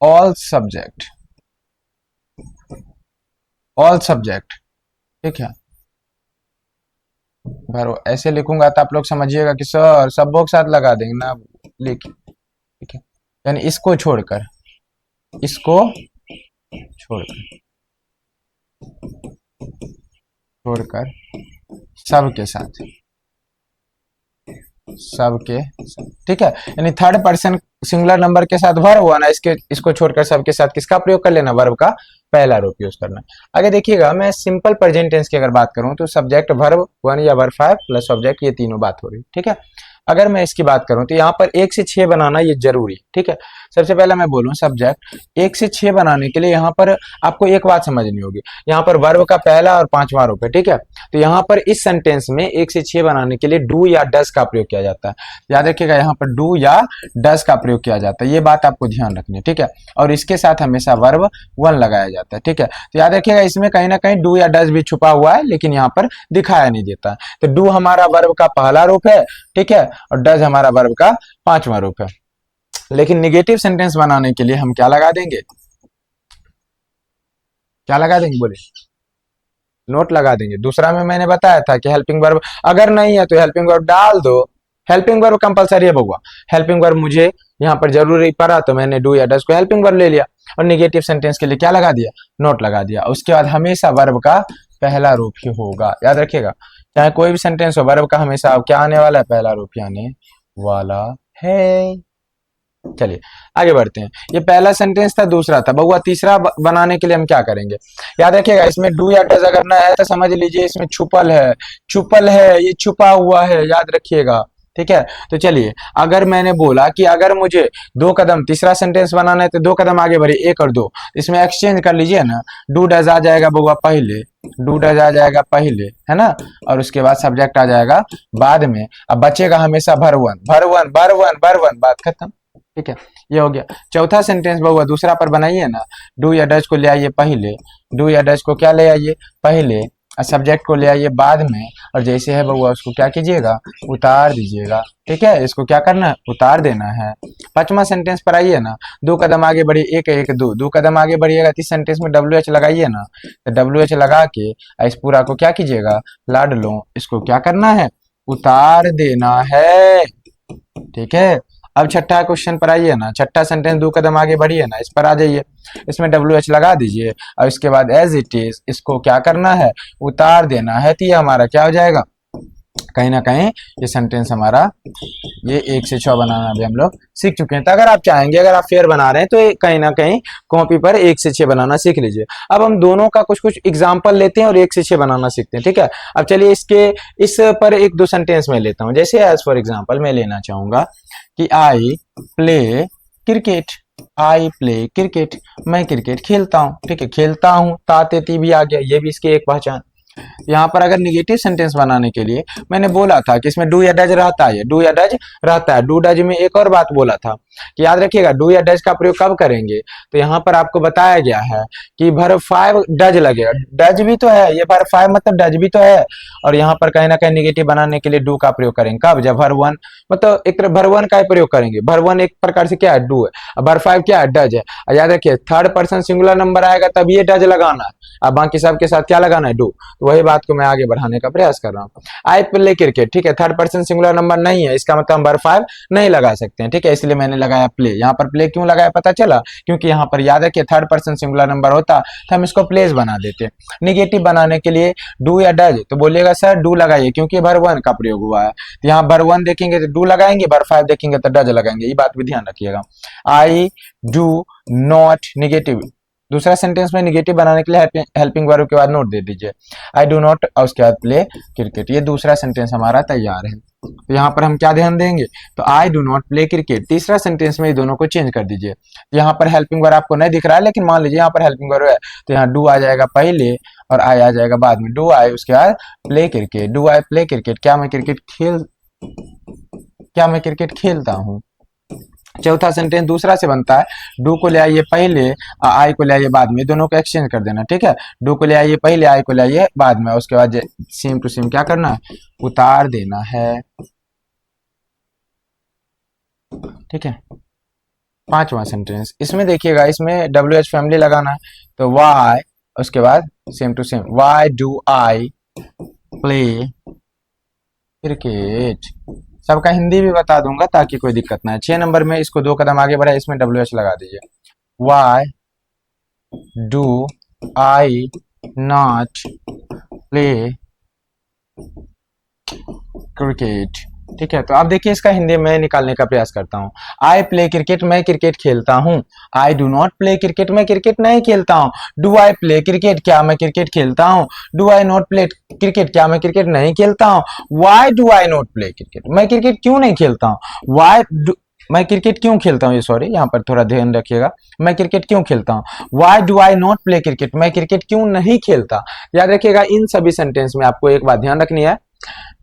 ऑल सब्जेक्ट, ऑल सब्जेक्ट, ठीक है। भरो ऐसे लिखूंगा तो आप लोग समझिएगा कि सर सबों के साथ लगा देंगे ना, लिख, ठीक है, यानी इसको छोड़कर, इसको छोड़कर, छोड़कर सबके साथ, सबके साथ, ठीक है, यानी थर्ड पर्सन सिंगुलर नंबर के साथ वर्ब हुआ ना, इसके इसको छोड़कर सबके साथ किसका प्रयोग कर लेना, वर्ब का पहला रूप यूज करना। आगे देखिएगा, मैं सिंपल प्रेजेंट टेंस की अगर बात करूं तो सब्जेक्ट वर्ब वन या वर्ब फाइव प्लस सब्जेक्ट, ये तीनों बात हो रही, ठीक है। अगर मैं इसकी बात करूं तो यहाँ पर 1 से 6 बनाना ये जरूरी, ठीक है। सबसे पहले मैं बोलूं सब्जेक्ट 1 से 6 बनाने के लिए यहाँ पर आपको एक बात समझनी होगी, यहाँ पर वर्ब का पहला और पांचवा रूप है, ठीक है। तो यहाँ पर इस सेंटेंस में 1 से 6 बनाने के लिए डू या डस का प्रयोग किया जाता है। याद रखिएगा, यहाँ पर डू या डस का प्रयोग किया जाता है, ये बात आपको ध्यान रखनी है, ठीक है। और इसके साथ हमेशा वर्ब वन लगाया जाता है, ठीक है। तो याद रखिएगा, इसमें कहीं ना कहीं डू या डस भी छुपा हुआ है, लेकिन यहाँ पर दिखाया नहीं देता है। तो डू हमारा वर्ब का पहला रूप है, ठीक है, और डज हमारा वर्ब का पांचवा रूप है। लेकिन निगेटिव सेंटेंस बनाने के लिए हम क्या लगा देंगे, क्या लगा देंगे बोले, नोट लगा देंगे। दूसरा में मैंने बताया था कि हेल्पिंग वर्ब अगर नहीं है तो हेल्पिंग वर्ब डाल दो, हेल्पिंग वर्ब कंपलसरी है बउआ, हेल्पिंग वर्ब मुझे यहाँ पर जरूरी पड़ा तो मैंने डू या डज को हेल्पिंग वर्ब ले लिया, और निगेटिव सेंटेंस के लिए क्या लगा दिया, नोट लगा दिया। उसके बाद हमेशा वर्ब का पहला रूप ही होगा, याद रखिएगा, चाहे कोई भी सेंटेंस हो, वर्ब का हमेशा क्या आने वाला है, पहला रूप ही आने वाला है। चलिए आगे बढ़ते हैं, ये पहला सेंटेंस था, दूसरा था बउआ, तीसरा बनाने के लिए हम क्या करेंगे, याद रखिएगा, इसमें डू या डज अगर ना है तो समझ लीजिए इसमें छुपल है, छुपल है, ये छुपा हुआ है, याद रखिएगा, ठीक है। तो चलिए, अगर मैंने बोला कि अगर मुझे 2 कदम तीसरा सेंटेंस बनाना है तो 2 कदम आगे बढ़े, 1 और 2, इसमें एक्सचेंज कर लीजिए ना, डू डज आ जाएगा बउआ पहले, डू डज आ जाएगा पहले, है ना, और उसके बाद सब्जेक्ट आ जाएगा बाद में। अब बचेगा हमेशा भरवन, भरवन भरवन भरवन, बात खत्म, ठीक है। ये हो गया। चौथा सेंटेंस बउआ दूसरा पर बनाइए ना, डू या डज को ले आइए पहले, डू या डज को क्या ले आइए पहले, और सब्जेक्ट को ले आइए बाद में, और जैसे है बउआ उसको क्या कीजिएगा, उतार दीजिएगा, ठीक है। इसको क्या करना है, उतार देना है। पांचवा सेंटेंस पर आइए ना, 2 कदम आगे बढ़िए, 1 1 2, 2 कदम आगे बढ़िएगा, इस सेंटेंस में डब्ल्यू एच लगाइए ना, तो डब्ल्यू एच लगा के इस पूरा को क्या कीजिएगा, लाड लो, इसको क्या करना है, उतार देना है, ठीक है। अब छठा क्वेश्चन पर आइए ना, छठा सेंटेंस 2 कदम आगे बढ़िए ना, इस पर आ जाइए, इसमें डब्ल्यू एच लगा दीजिए, और इसके बाद एज इट इज इसको क्या करना है, उतार देना है। तो ये हमारा क्या हो जाएगा, कहीं ना कहीं ये सेंटेंस हमारा, ये 1 से 6 बनाना भी हम लोग सीख चुके हैं। तो अगर आप चाहेंगे, अगर आप फेयर बना रहे हैं तो कहीं ना कहीं कॉपी पर 1 से 6 बनाना सीख लीजिए। अब हम दोनों का कुछ कुछ एग्जाम्पल लेते हैं और 1 से 6 बनाना सीखते हैं, ठीक है। अब चलिए इसके इस पर 1 2 सेंटेंस में लेता हूं, जैसे एज फॉर एग्जाम्पल मैं लेना चाहूंगा कि आई प्ले क्रिकेट, आई प्ले क्रिकेट, मैं क्रिकेट खेलता हूँ, ठीक है, खेलता हूँ, ताते ती भी आ गया, ये भी इसकी एक पहचान। यहाँ पर अगर निगेटिव सेंटेंस बनाने के लिए मैंने बोला था कि इसमें डू या डज रहता है, डू या डज रहता है। डू डज में एक और बात बोला था कि याद रखिएगा, डू या डज का प्रयोग कब करेंगे, तो यहाँ पर आपको बताया गया है कि वर्ब फाइव डज लगेगा, डज भी तो है, ये वर्ब फाइव मतलब डज भी तो है, और यहाँ पर कहीं ना कहीं निगेटिव बनाने के लिए डू का प्रयोग करेंगे, कब, जब वर्ब वन, मतलब एक तरह वर्ब वन का प्रयोग करेंगे, वर्ब वन एक प्रकार से क्या है, डू है, वर्ब फाइव क्या है, डज है। और याद रखिए, थर्ड पर्सन सिंगुलर नंबर आएगा तब ये डज लगाना है, अब बाकी सबके साथ क्या लगाना है, डू। तो वही बात को मैं आगे बढ़ाने का प्रयास कर रहा हूँ। आई प्ले क्रिकेट, ठीक है, थर्ड पर्सन सिंगुलर नंबर नहीं है, इसका मतलब हम वर्ब फाइव नहीं लगा सकते हैं, ठीक है, इसलिए मैंने लगाया प्ले। यहाँ पर प्ले क्यों लगाया पता चला, क्योंकि यहाँ पर याद है कि थर्ड पर्सन सिंगुलर नंबर होता तो हम इसको प्लेस बना देते। निगेटिव बनाने के लिए डू या डज, तो बोलिएगा सर डू लगाइए क्योंकि वर्ब वन का प्रयोग हुआ है, तो यहाँ वर्ब वन देखेंगे तो डू लगाएंगे, वर्ब फाइव देखेंगे तो डज लगाएंगे, ये बात भी ध्यान रखिएगा। आई डू नॉट निगेटिव, दूसरा सेंटेंस में निगेटिव बनाने के लिए हेल्पिंग वर्ब के बाद नोट दे दीजिए, आई डू नॉट और उसके बाद प्ले क्रिकेट, ये दूसरा सेंटेंस हमारा तैयार है। तो यहाँ पर हम क्या ध्यान देंगे, तो I do not play cricket, तीसरा सेंटेंस में ये दोनों को चेंज कर दीजिए। यहाँ पर हेल्पिंग वर्ब आपको नहीं दिख रहा है, लेकिन मान लीजिए यहाँ पर हेल्पिंग वर्ब है, तो यहाँ डू आ जाएगा पहले और आई आ जाएगा बाद में, डू आई उसके बाद play cricket, do I play cricket, क्या मैं क्रिकेट खेलता हूँ, चौथा सेंटेंस दूसरा से बनता है, डू को ले आइए पहले, आई को ले आइए बाद में, दोनों को एक्सचेंज कर देना, ठीक है। डू को ले आइए पहले, आई को ले आइए बाद में, उसके बाद सेम टू सेम क्या करना है, उतार देना है, ठीक है। पांचवा सेंटेंस, इसमें देखिएगा, इसमें डब्ल्यू एच फैमिली लगाना है, तो वाई, उसके बाद same to same, why do I play cricket. सबका हिंदी भी बता दूंगा ताकि कोई दिक्कत ना है। 6 नंबर में इसको 2 कदम आगे बढ़ा, इसमें डब्ल्यू एच लगा दीजिए। Y do I not play cricket, ठीक है। तो आप देखिए इसका हिंदी में निकालने का प्रयास करता हूँ। आई प्ले क्रिकेट, मैं क्रिकेट खेलता हूँ। I do not play cricket, मैं क्रिकेट नहीं खेलता हूँ। डू आई प्ले क्रिकेट, क्या मैं क्रिकेट खेलता हूँ। Do I not play cricket, क्या मैं क्रिकेट नहीं खेलता हूँ। Y do I not play cricket, मैं क्रिकेट क्यों नहीं खेलता हूँ। वाई डू, मैं क्रिकेट क्यों खेलता हूँ, ये सॉरी यहाँ पर थोड़ा ध्यान रखिएगा, मैं क्रिकेट क्यों खेलता हूँ। Y do I not play cricket, मैं क्रिकेट क्यों नहीं खेलता। याद रखिएगा, इन सभी सेंटेंस में आपको एक बात ध्यान रखनी है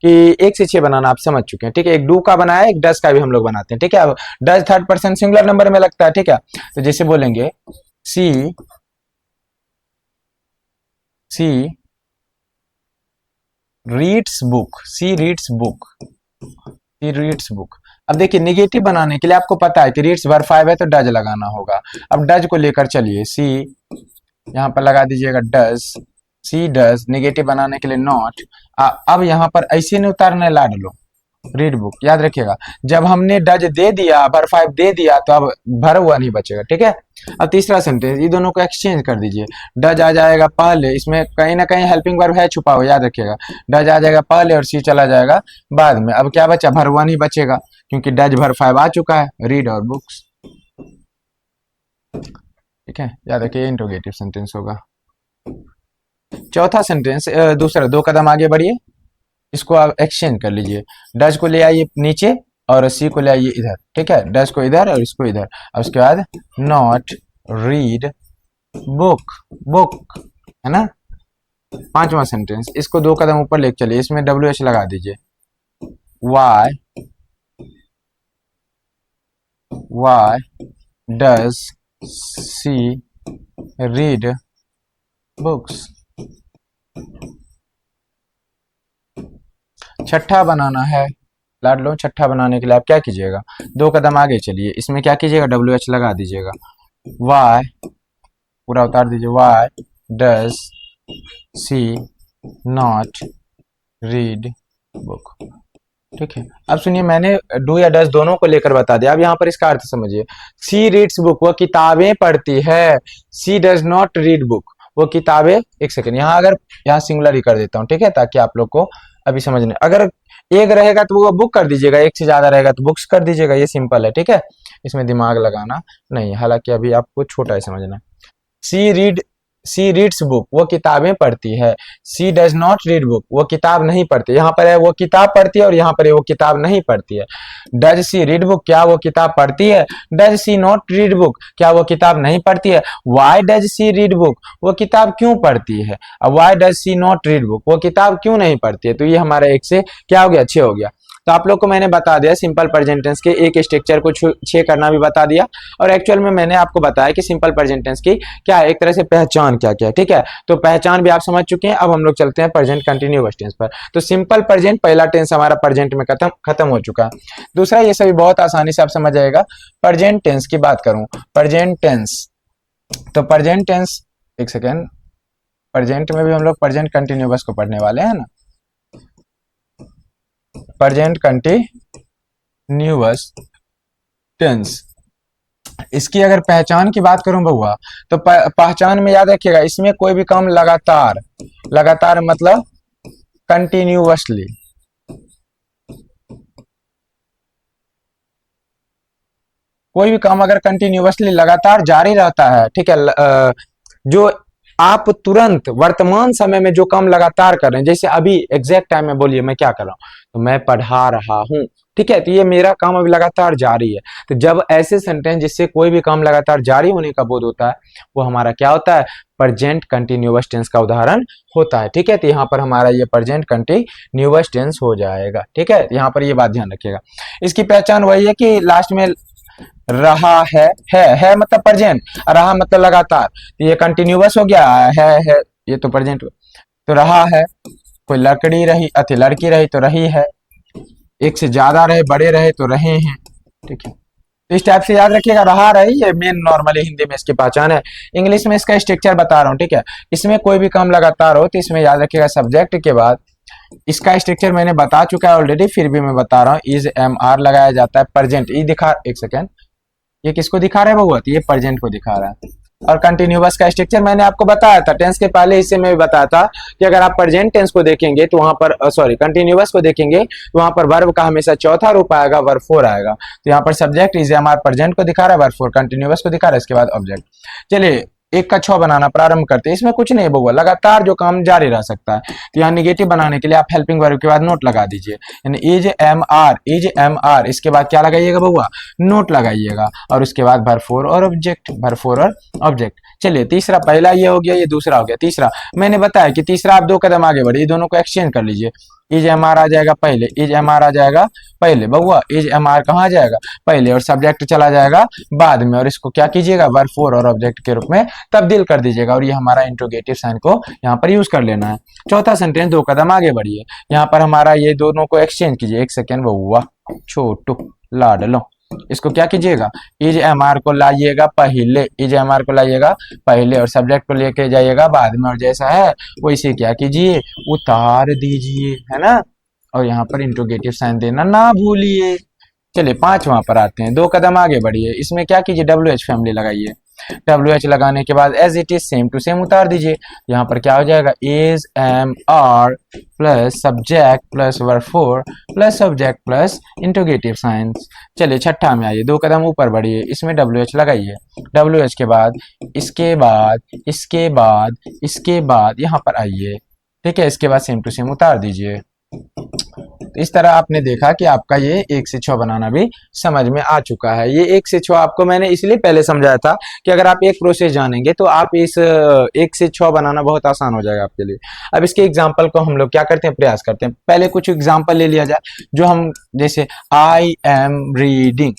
कि 1 से 6 बनाना आप समझ चुके हैं, ठीक है। एक डू का बनाया, एक डज का भी हम लोग बनाते हैं, ठीक है। अब does third person singular number में लगता है, ठीक है। तो जैसे बोलेंगे सी रीड्स बुक, सी रीड्स बुक, सी रीड्स बुक। अब देखिए निगेटिव बनाने के लिए आपको पता है कि रीड्स वर्ब 5 है तो डज लगाना होगा। अब डज को लेकर चलिए, सी यहाँ पर लगा दीजिएगा डज, सी डज, निगेटिव बनाने के लिए नॉट। अब यहाँ पर ऐसे नहीं उतारना है लाड लो, रीड बुक। याद रखिएगा, जब हमने डज दे दिया, भर 5 दे दिया, तो अब भर हुआ नहीं बचेगा, ठीक है। अब तीसरा सेंटेंस, ये दोनों को एक्सचेंज कर दीजिए। डज आ जाएगा पहले, इसमें कहीं ना कहीं हेल्पिंग वर्ब है छुपा हुआ, याद रखिएगा। डज आ जाएगा पहले और सी चला जाएगा बाद में। अब क्या बचा, भर हुआ नहीं बचेगा, क्योंकि डज भर 5 आ चुका है, रीड और बुक्स, ठीक है। याद रखिए इंट्रोगेटिव सेंटेंस होगा। चौथा सेंटेंस, दूसरा 2 कदम आगे बढ़िए, इसको आप एक्सचेंज कर लीजिए। डज को ले आइए नीचे और सी को ले आइए इधर, ठीक है। डज को इधर और इसको इधर। और उसके बाद नॉट रीड बुक, बुक है ना। पांचवा सेंटेंस, इसको 2 कदम ऊपर लेके चलिए, इसमें डब्ल्यू एच लगा दीजिए। Why does she read books. छठा बनाना है, लाड लो। छठा बनाने के लिए आप क्या कीजिएगा, 2 कदम आगे चलिए, इसमें क्या कीजिएगा, डब्ल्यू एच लगा दीजिएगा। वाई, पूरा उतार दीजिए, why does she not read book, ठीक है। अब सुनिए, मैंने डू या डज दोनों को लेकर बता दिया। अब यहाँ पर इसका अर्थ समझिए। सी रीड्स बुक, वह किताबें पढ़ती है। सी डज नॉट रीड बुक, वो किताबें, एक सेकेंड, यहाँ अगर यहाँ सिंगुलर ही कर देता हूँ, ठीक है, ताकि आप लोग को अभी समझने, अगर एक रहेगा तो वो बुक कर दीजिएगा, एक से ज्यादा रहेगा तो बुक्स कर दीजिएगा, ये सिंपल है, ठीक है। इसमें दिमाग लगाना नहीं, हालांकि अभी आपको छोटा है समझना। सी रीड्स बुक, वो किताबें पढ़ती है। सी डज नॉट रीड बुक, वो किताब नहीं पढ़ती। यहाँ पर है वो किताब पढ़ती है और यहाँ पर है वो किताब नहीं पढ़ती है। डज सी रीड बुक, क्या वो किताब पढ़ती है। Does she not read book, क्या वो किताब नहीं पढ़ती है। Why does she read book, वो किताब क्यों पढ़ती है। अब why does she not read book, वो किताब क्यों नहीं पढ़ती है। तो ये हमारा 1 से क्या हो गया, 6 हो गया। तो आप लोग को मैंने बता दिया सिंपल प्रेजेंट टेंस के एक स्ट्रक्चर को 6 करना भी बता दिया, और एक्चुअल में मैंने आपको बताया कि सिंपल प्रेजेंट टेंस की क्या है, एक तरह से पहचान क्या क्या है, ठीक है। तो पहचान भी आप समझ चुके हैं। अब हम लोग चलते हैं प्रेजेंट कंटिन्यूअस टेंस पर। तो सिंपल प्रेजेंट, पहला टेंस हमारा प्रेजेंट में खत्म हो चुका है। दूसरा, ये सभी बहुत आसानी से आप समझ जाएगा। प्रेजेंट टेंस की बात करूं, प्रेजेंट टेंस, तो प्रेजेंट टेंस, एक सेकेंड, प्रेजेंट में भी हम लोग प्रेजेंट कंटिन्यूअस को पढ़ने वाले हैं ना। प्रेजेंट कंटिन्यूअस टेंस, इसकी अगर पहचान की बात करूं बउआ, तो पहचान में याद रखिएगा, इसमें कोई भी काम लगातार, लगातार मतलब कंटिन्यूअसली, कोई भी काम अगर कंटिन्यूअसली लगातार जारी रहता है, ठीक है, जो आप तुरंत वर्तमान समय में जो काम लगातार कर रहे हैं, जैसे अभी एग्जैक्ट टाइम में बोलिए मैं क्या कर रहा हूं, तो मैं पढ़ा रहा हूं, ठीक है। तो ये मेरा काम अभी लगातार जारी है। तो जब ऐसे सेंटेंस जिससे कोई भी काम लगातार जारी होने का बोध होता है, वो हमारा क्या होता है, प्रेजेंट कंटिन्यूअस टेंस का उदाहरण होता है, ठीक है। तो यहाँ पर हमारा ये प्रेजेंट कंटिन्यूअस टेंस हो जाएगा, ठीक है। यहाँ पर ये बात ध्यान रखिएगा। इसकी पहचान वही है कि लास्ट में रहा है मतलब प्रेजेंट, रहा मतलब लगातार, तो ये कंटिन्यूअस हो गया, है ये तो प्रेजेंट। तो रहा है, कोई लकड़ी रही अति लड़की रही तो रही है, एक से ज्यादा रहे बड़े रहे तो रहे हैं, ठीक है। तो इस टाइप से याद रखिएगा, रहा रही ये मेन नॉर्मली हिंदी में इसकी पहचान है। इंग्लिश में इसका स्ट्रक्चर बता रहा हूँ, ठीक है। इसमें कोई भी काम लगातार हो तो इसमें याद रखिएगा सब्जेक्ट के बाद इसका स्ट्रक्चर मैंने बता चुका है ऑलरेडी, फिर भी मैं बता रहा हूँ, इज एम आर लगाया जाता है। प्रेजेंट ये दिखा, एक सेकेंड, ये किसको दिखा रहा है बउआ, तो ये प्रेजेंट को दिखा रहा है। और कंटिन्यूअस का स्ट्रक्चर मैंने आपको बताया था टेंस के पहले हिस्से में भी बताया था कि अगर आप प्रेजेंट टेंस को देखेंगे तो वहां पर सॉरी कंटिन्यूअस को देखेंगे तो वहां पर वर्ब का हमेशा चौथा रूप आएगा, वर्ब फोर आएगा। तो यहाँ पर सब्जेक्ट इज हमारा प्रेजेंट को दिखा रहा है, वर्ब फोर कंटिन्यूअस को दिखा रहा है, इसके बाद ऑब्जेक्ट। चलिए एक का छह बनाना प्रारंभ करते हैं। इसमें कुछ नहीं बउआ, लगातार जो काम जारी रह सकता है। तो यहाँ निगेटिव बनाने के लिए आप हेल्पिंग वर्ब के बाद नोट लगा दीजिए, यानी इज एम आर, इसके बाद क्या लगाइएगा बउआ, नोट लगाइएगा, और उसके बाद वर्ब फोर और ऑब्जेक्ट, वर्ब फोर और ऑब्जेक्ट। चलिए तीसरा, पहला ये हो गया, ये दूसरा हो गया। तीसरा मैंने बताया कि तीसरा आप 2 कदम आगे बढ़िए, दोनों को एक्सचेंज कर लीजिए। इज एम आर आ जाएगा पहले, इज एम आर आ जाएगा पहले बउआ, इज एम आर कहाँ आ जाएगा पहले, और सब्जेक्ट चला जाएगा बाद में, और इसको क्या कीजिएगा वर्ब फोर और ऑब्जेक्ट के रूप में तब्दील कर दीजिएगा, और ये हमारा इंट्रोगेटिव साइन को यहाँ पर यूज कर लेना है। चौथा सेंटेंस 2 कदम आगे बढ़िए, यहाँ पर हमारा ये दोनों को एक्सचेंज कीजिए। एक सेकेंड बउआ, छोटू लाडलो, इसको क्या कीजिएगा, इज एम आर को लाइएगा पहले, इज एम आर को लाइएगा पहले, और सब्जेक्ट को लेके जाइएगा बाद में, और जैसा है वैसे क्या कीजिए, उतार दीजिए, है ना। और यहाँ पर इंट्रोगेटिव साइन देना ना भूलिए। चलिए पांचवा पर आते हैं, 2 कदम आगे बढ़िए। इसमें क्या कीजिए, डब्ल्यू एच फैमिली लगाइए। डब्ल्यू एच लगाने के बाद as it is same to same उतार दीजिए। यहाँ पर क्या हो जाएगा, is am are plus subject plus verb four plus subject plus interrogative साइंस। चलिए छठा में आइए, 2 कदम ऊपर बढ़िए, इसमें डब्ल्यू एच लगाइए। डब्ल्यू एच के बाद इसके बाद इसके बाद इसके बाद यहाँ पर आइए, ठीक है। इसके बाद सेम टू सेम उतार दीजिए। तो इस तरह आपने देखा कि आपका ये 1 से 6 बनाना भी समझ में आ चुका है। ये 1 से 6 आपको मैंने इसलिए पहले समझाया था कि अगर आप एक प्रोसेस जानेंगे तो आप इस 1 से 6 बनाना बहुत आसान हो जाएगा आपके लिए। अब इसके एग्जाम्पल को हम लोग क्या करते हैं, प्रयास करते हैं। पहले कुछ एग्जाम्पल ले लिया जाए, जो हम जैसे I am reading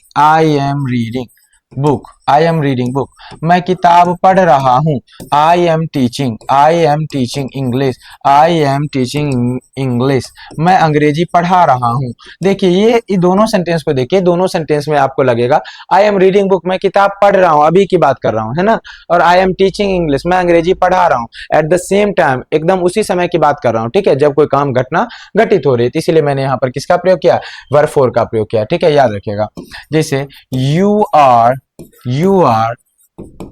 book, I am reading book, मैं किताब पढ़ रहा हूँ। I am teaching English, I am teaching English, मैं अंग्रेजी पढ़ा रहा हूँ। देखिए ये दोनों सेंटेंस को देखिए, दोनों सेंटेंस में आपको लगेगा आई एम रीडिंग बुक, मैं किताब पढ़ रहा हूँ, अभी की बात कर रहा हूँ, है ना। और आई एम टीचिंग इंग्लिश, मैं अंग्रेजी पढ़ा रहा हूँ, एट द सेम टाइम, एकदम उसी समय की बात कर रहा हूँ, ठीक है, जब कोई काम घटना घटित हो रही है। इसीलिए मैंने यहाँ पर किसका प्रयोग किया, वर्ब फोर का प्रयोग किया, ठीक है, याद रखिएगा। जैसे you are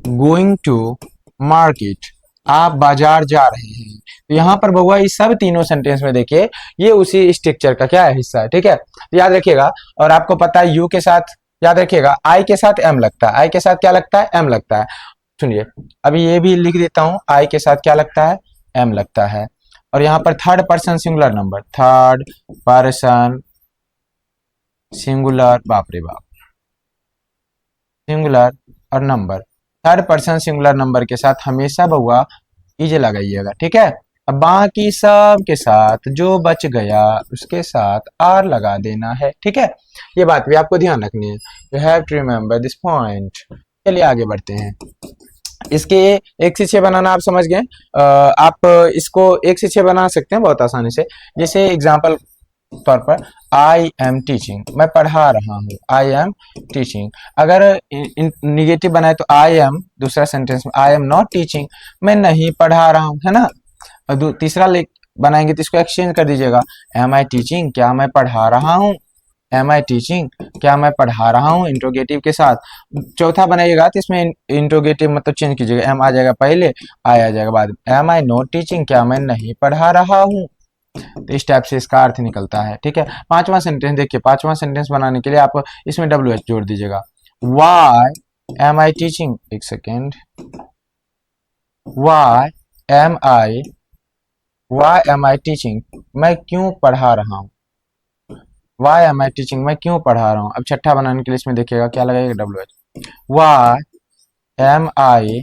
going to market, आप बाजार जा रहे हैं। तो यहाँ पर बउआ इस सब तीनों सेंटेंस में देखिए ये उसी स्ट्रक्चर का क्या है, हिस्सा है, ठीक है। तो याद रखिएगा, और आपको पता है यू के साथ याद रखिएगा आई के साथ एम लगता है, आई के साथ क्या लगता है, एम लगता है। सुनिए अभी ये भी लिख देता हूं, आई के साथ क्या लगता है, एम लगता है। और यहाँ पर third person singular number, third person singular, बाप रे बाप, सिंगुलर और number, third person singular number के साथ हमेशा बउआ इज लगाइएगा, ठीक है। अब बाकी सब के साथ जो बच गया उसके साथ आर लगा देना है, ठीक है। ये बात भी आपको ध्यान रखनी है, you have to remember this point. चलिए आगे बढ़ते हैं। इसके 1 से 6 बनाना आप समझ गए। आप इसको 1 से 6 बना सकते हैं बहुत आसानी से। जैसे एग्जाम्पल तौर पर आई एम टीचिंग, मैं पढ़ा रहा हूँ, आई एम टीचिंग। अगर निगेटिव बनाए तो आई एम, दूसरा सेंटेंस में आई एम नॉट टीचिंग, मैं नहीं पढ़ा रहा हूँ, है ना। और तीसरा बनाएंगे तो इसको एक्सचेंज कर दीजिएगा, एम आई टीचिंग, क्या मैं पढ़ा रहा हूँ, एम आई टीचिंग, क्या मैं पढ़ा रहा हूँ, इंट्रोगेटिव के साथ। चौथा बनाइएगा तो इसमें इंट्रोगेटिव मतलब चेंज कीजिएगा, एम आ जाएगा पहले, आई आ जाएगा बाद में, एम आई नॉट टीचिंग, क्या मैं नहीं पढ़ा रहा हूँ। तो इस टाइप से इसका अर्थ निकलता है, ठीक है। पांचवा सेंटेंस देखिए, पांचवा सेंटेंस बनाने के लिए आप इसमें डब्ल्यू एच जोड़ दीजिएगा। वाई एम आई टीचिंग, एक second, why am I teaching, मैं क्यों पढ़ा रहा हूँ, वाई एम आई टीचिंग, मैं क्यों पढ़ा रहा हूँ। अब छठा बनाने के लिए इसमें देखिएगा क्या लगेगा, W H, why am I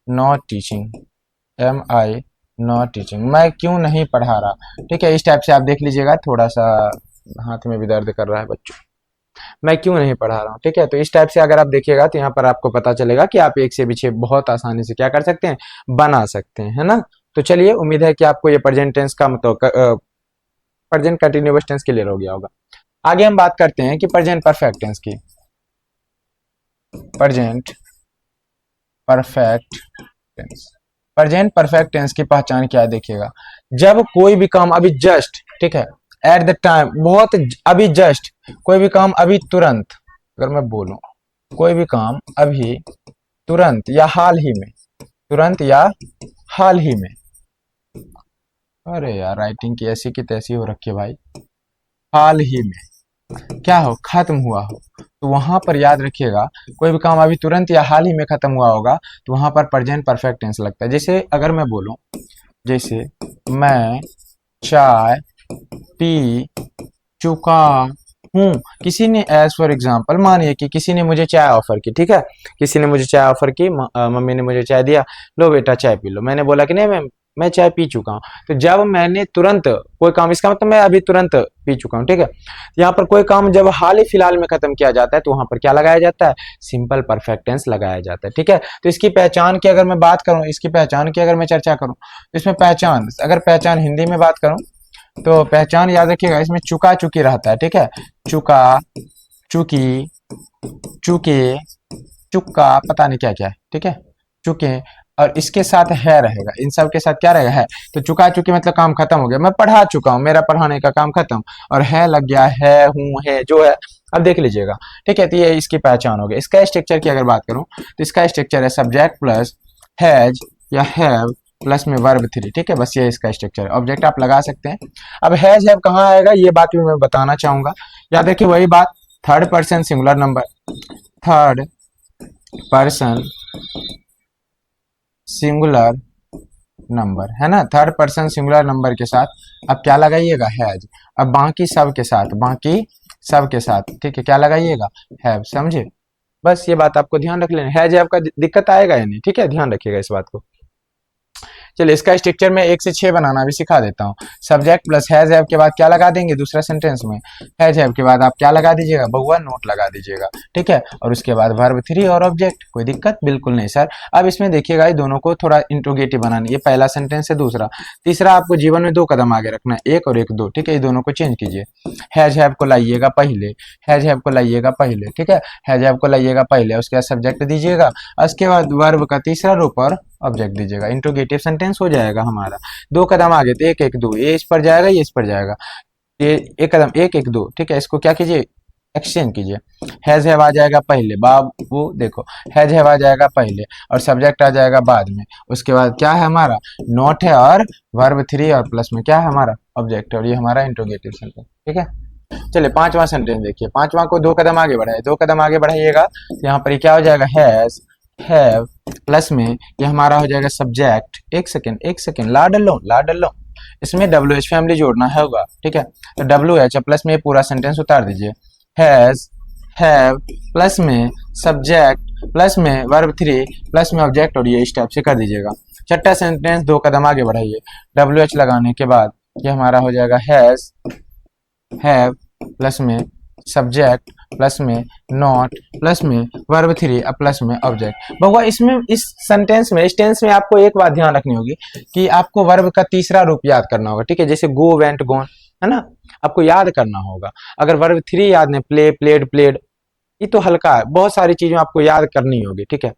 not teaching, am I not teaching, मैं क्यों नहीं पढ़ा रहा, ठीक है। इस टाइप से आप देख लीजिएगा, थोड़ा सा हाथ में भी दर्द कर रहा है बच्चों। मैं क्यों नहीं पढ़ा रहा हूँ, ठीक है। तो इस टाइप से अगर आप देखिएगा तो यहाँ पर आपको पता चलेगा कि आप एक से पीछे बहुत आसानी से क्या कर सकते हैं, बना सकते हैं, है ना। तो चलिए, उम्मीद है कि आपको ये प्रेजेंट टेंस का मतलब प्रेजेंट कंटिन्यूअस टेंस क्लियर हो गया होगा। आगे हम बात करते हैं कि प्रेजेंट परफेक्ट टेंस की। Present perfect tense, present perfect tense की पहचान क्या है, देखिएगा। जब कोई भी काम अभी जस्ट, ठीक है, एट द टाइम, बहुत अभी जस्ट, कोई भी काम अभी तुरंत, अगर मैं बोलूं कोई भी काम अभी तुरंत या हाल ही में, तुरंत या हाल ही में, अरे यार राइटिंग की ऐसी की तैसी हो रखी है भाई, हाल ही में क्या हो, खत्म हुआ हो, तो वहां पर याद रखिएगा, कोई भी काम अभी तुरंत या हाल ही में खत्म हुआ होगा तो वहां पर प्रेजेंट परफेक्ट टेंस लगता है। जैसे अगर मैं बोलूं, जैसे मैं चाय पी चुका हूँ, किसी ने, एज फॉर एग्जाम्पल मानिए कि किसी ने मुझे चाय ऑफर की, ठीक है, किसी ने मुझे चाय ऑफर की, मम्मी ने मुझे चाय दिया, लो बेटा चाय पी लो, मैंने बोला कि नहीं मैं चाय पी चुका हूँ। तो जब मैंने तुरंत कोई काम, इसका मतलब मैं अभी तुरंत पी चुका हूँ, ठीक है। यहाँ पर कोई काम जब हाल ही फिलहाल में खत्म किया जाता है तो वहां पर क्या लगाया जाता है, सिंपल परफेक्ट टेंस लगाया जाता है, ठीक है। तो इसकी पहचान की अगर मैं बात करूं, इसकी पहचान की अगर मैं चर्चा करूं, तो इसमें पहचान, अगर पहचान हिंदी में बात करूं तो पहचान याद रखिएगा, इसमें चुका चुकी रहता है, ठीक है। चुका, चुकी, चुके, चुक्का, पता नहीं क्या क्या है, ठीक है, चुके, और इसके साथ है रहेगा, इन सब के साथ क्या रहेगा, है। तो चुका चुकी मतलब काम खत्म हो गया, मैं पढ़ा चुका हूँ, मेरा पढ़ाने का काम खत्म, और है लग गया, है, हूँ, है, जो है, अब देख लीजिएगा, ठीक है। तो ये इसकी पहचान हो गई। इसका स्ट्रक्चर की अगर बात करूं तो इसका स्ट्रक्चर है सब्जेक्ट प्लस हैज या हैव प्लस में वर्ब थ्री, ठीक है, बस ये इसका स्ट्रक्चर है। ऑब्जेक्ट आप लगा सकते हैं। अब हैज हैव कहाँ आएगा ये बात भी मैं बताना चाहूंगा। याद रखिए वही बात, third person singular number, third person singular number, है ना, थर्ड पर्सन सिंगुलर नंबर के साथ अब क्या लगाइएगा, हैज। अब बाकी सब के साथ, बाकी सब के साथ, ठीक है, क्या लगाइएगा, हैव, समझे। बस ये बात आपको ध्यान रख लेना, हैज हैव का दिक्कत आएगा या नहीं, ठीक है, ध्यान रखिएगा इस बात को। चलिए इसका स्ट्रक्चर में 1 से 6 बनाना भी सिखा देता हूँ। सब्जेक्ट प्लस हैज हैव के बाद क्या लगा देंगे दूसरा सेंटेंस में, हैज हैव के बाद आप क्या लगा दीजिएगा, बउआ नोट लगा दीजिएगा, ठीक है, और उसके बाद वर्ब थ्री और ऑब्जेक्ट। कोई दिक्कत बिल्कुल नहीं सर। अब इसमें देखिएगा, ये दोनों को थोड़ा इंट्रोगेटिव बनानी, ये पहला सेंटेंस है, दूसरा, तीसरा आपको जीवन में 2 कदम आगे रखना है, 1 और 1 2, ठीक है, ये दोनों को चेंज कीजिए। हैज हैव को लाइएगा पहले, हैज हैव को लाइएगा पहले, ठीक है, हैज हैव को लाइएगा पहले, उसके बाद सब्जेक्ट दीजिएगा, उसके बाद वर्ब का तीसरा रूप और ऑब्जेक्ट दीजिएगा, इंट्रोगेटिव सेंटेंस हो जाएगा हमारा। 2 कदम आगे तो 1 1 2, ये इस पर जाएगा, ये इस पर जाएगा, ये 1 कदम 1 1 2, ठीक है, इसको क्या कीजिए, एक्सचेंज कीजिए। हैज हैव आ जाएगा पहले, बाबू देखो, हैज हैव आ जाएगा पहले और सब्जेक्ट आ जाएगा बाद में, उसके बाद क्या है हमारा, नोट है और वर्ब थ्री और प्लस में क्या है हमारा, ऑब्जेक्ट, और ये हमारा इंट्रोगेटिव सेंटेंस, ठीक है। चलिए 5वां सेंटेंस देखिए, 5वां को 2 कदम आगे बढ़ाए, 2 कदम आगे बढ़ाइएगा, यहाँ पर क्या हो जाएगा, हैज हैव प्लस में ये हमारा हो जाएगा सब्जेक्ट, एक सेकेंड ला डल लो, इसमें डब्ल्यू एच फैमिली जोड़ना है होगा, ठीक है। तो डब्ल्यू एच प्लस में पूरा सेंटेंस उतार दीजिए, हैज हैव प्लस में सब्जेक्ट प्लस में वर्ब थ्री प्लस में ऑब्जेक्ट, और ये इस टाइप से कर दीजिएगा। छठा सेंटेंस 2 कदम आगे बढ़ाइए, डब्ल्यू एच लगाने के बाद ये हमारा हो जाएगा हैज हैव प्लस में सब्जेक्ट प्लस में नॉट प्लस में वर्ब थ्री प्लस में ऑब्जेक्ट। बहुआ इसमें इस सेंटेंस में, इस टेंस में आपको एक बात ध्यान रखनी होगी कि आपको वर्ब का तीसरा रूप याद करना होगा, ठीक है, जैसे गो वेंट गोन, है ना, आपको याद करना होगा। अगर वर्ब थ्री याद नहीं, प्ले प्लेड प्लेड, ये तो हल्का है, बहुत सारी चीजें आपको याद करनी होगी, ठीक है।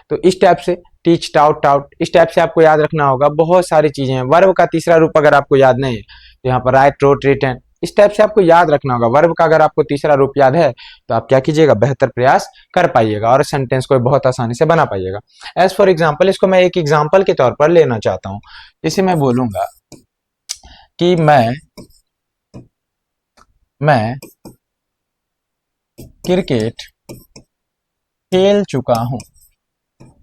तो इस टाइप से टीच टाउट टाउट, इस टाइप से आपको याद रखना होगा, बहुत सारी चीजें हैं। वर्ब का तीसरा रूप अगर आपको याद नहीं है तो यहाँ पर राइट रोट रिटर्न, इस टाइप से आपको याद रखना होगा। वर्ब का अगर आपको तीसरा रूप याद है तो आप क्या कीजिएगा, बेहतर प्रयास कर पाइएगा और सेंटेंस को बहुत आसानी से बना पाइएगा। एज फॉर एग्जाम्पल, इसको मैं एक एग्जाम्पल के तौर पर लेना चाहता हूं। इसे मैं बोलूंगा कि मैं क्रिकेट खेल चुका हूं,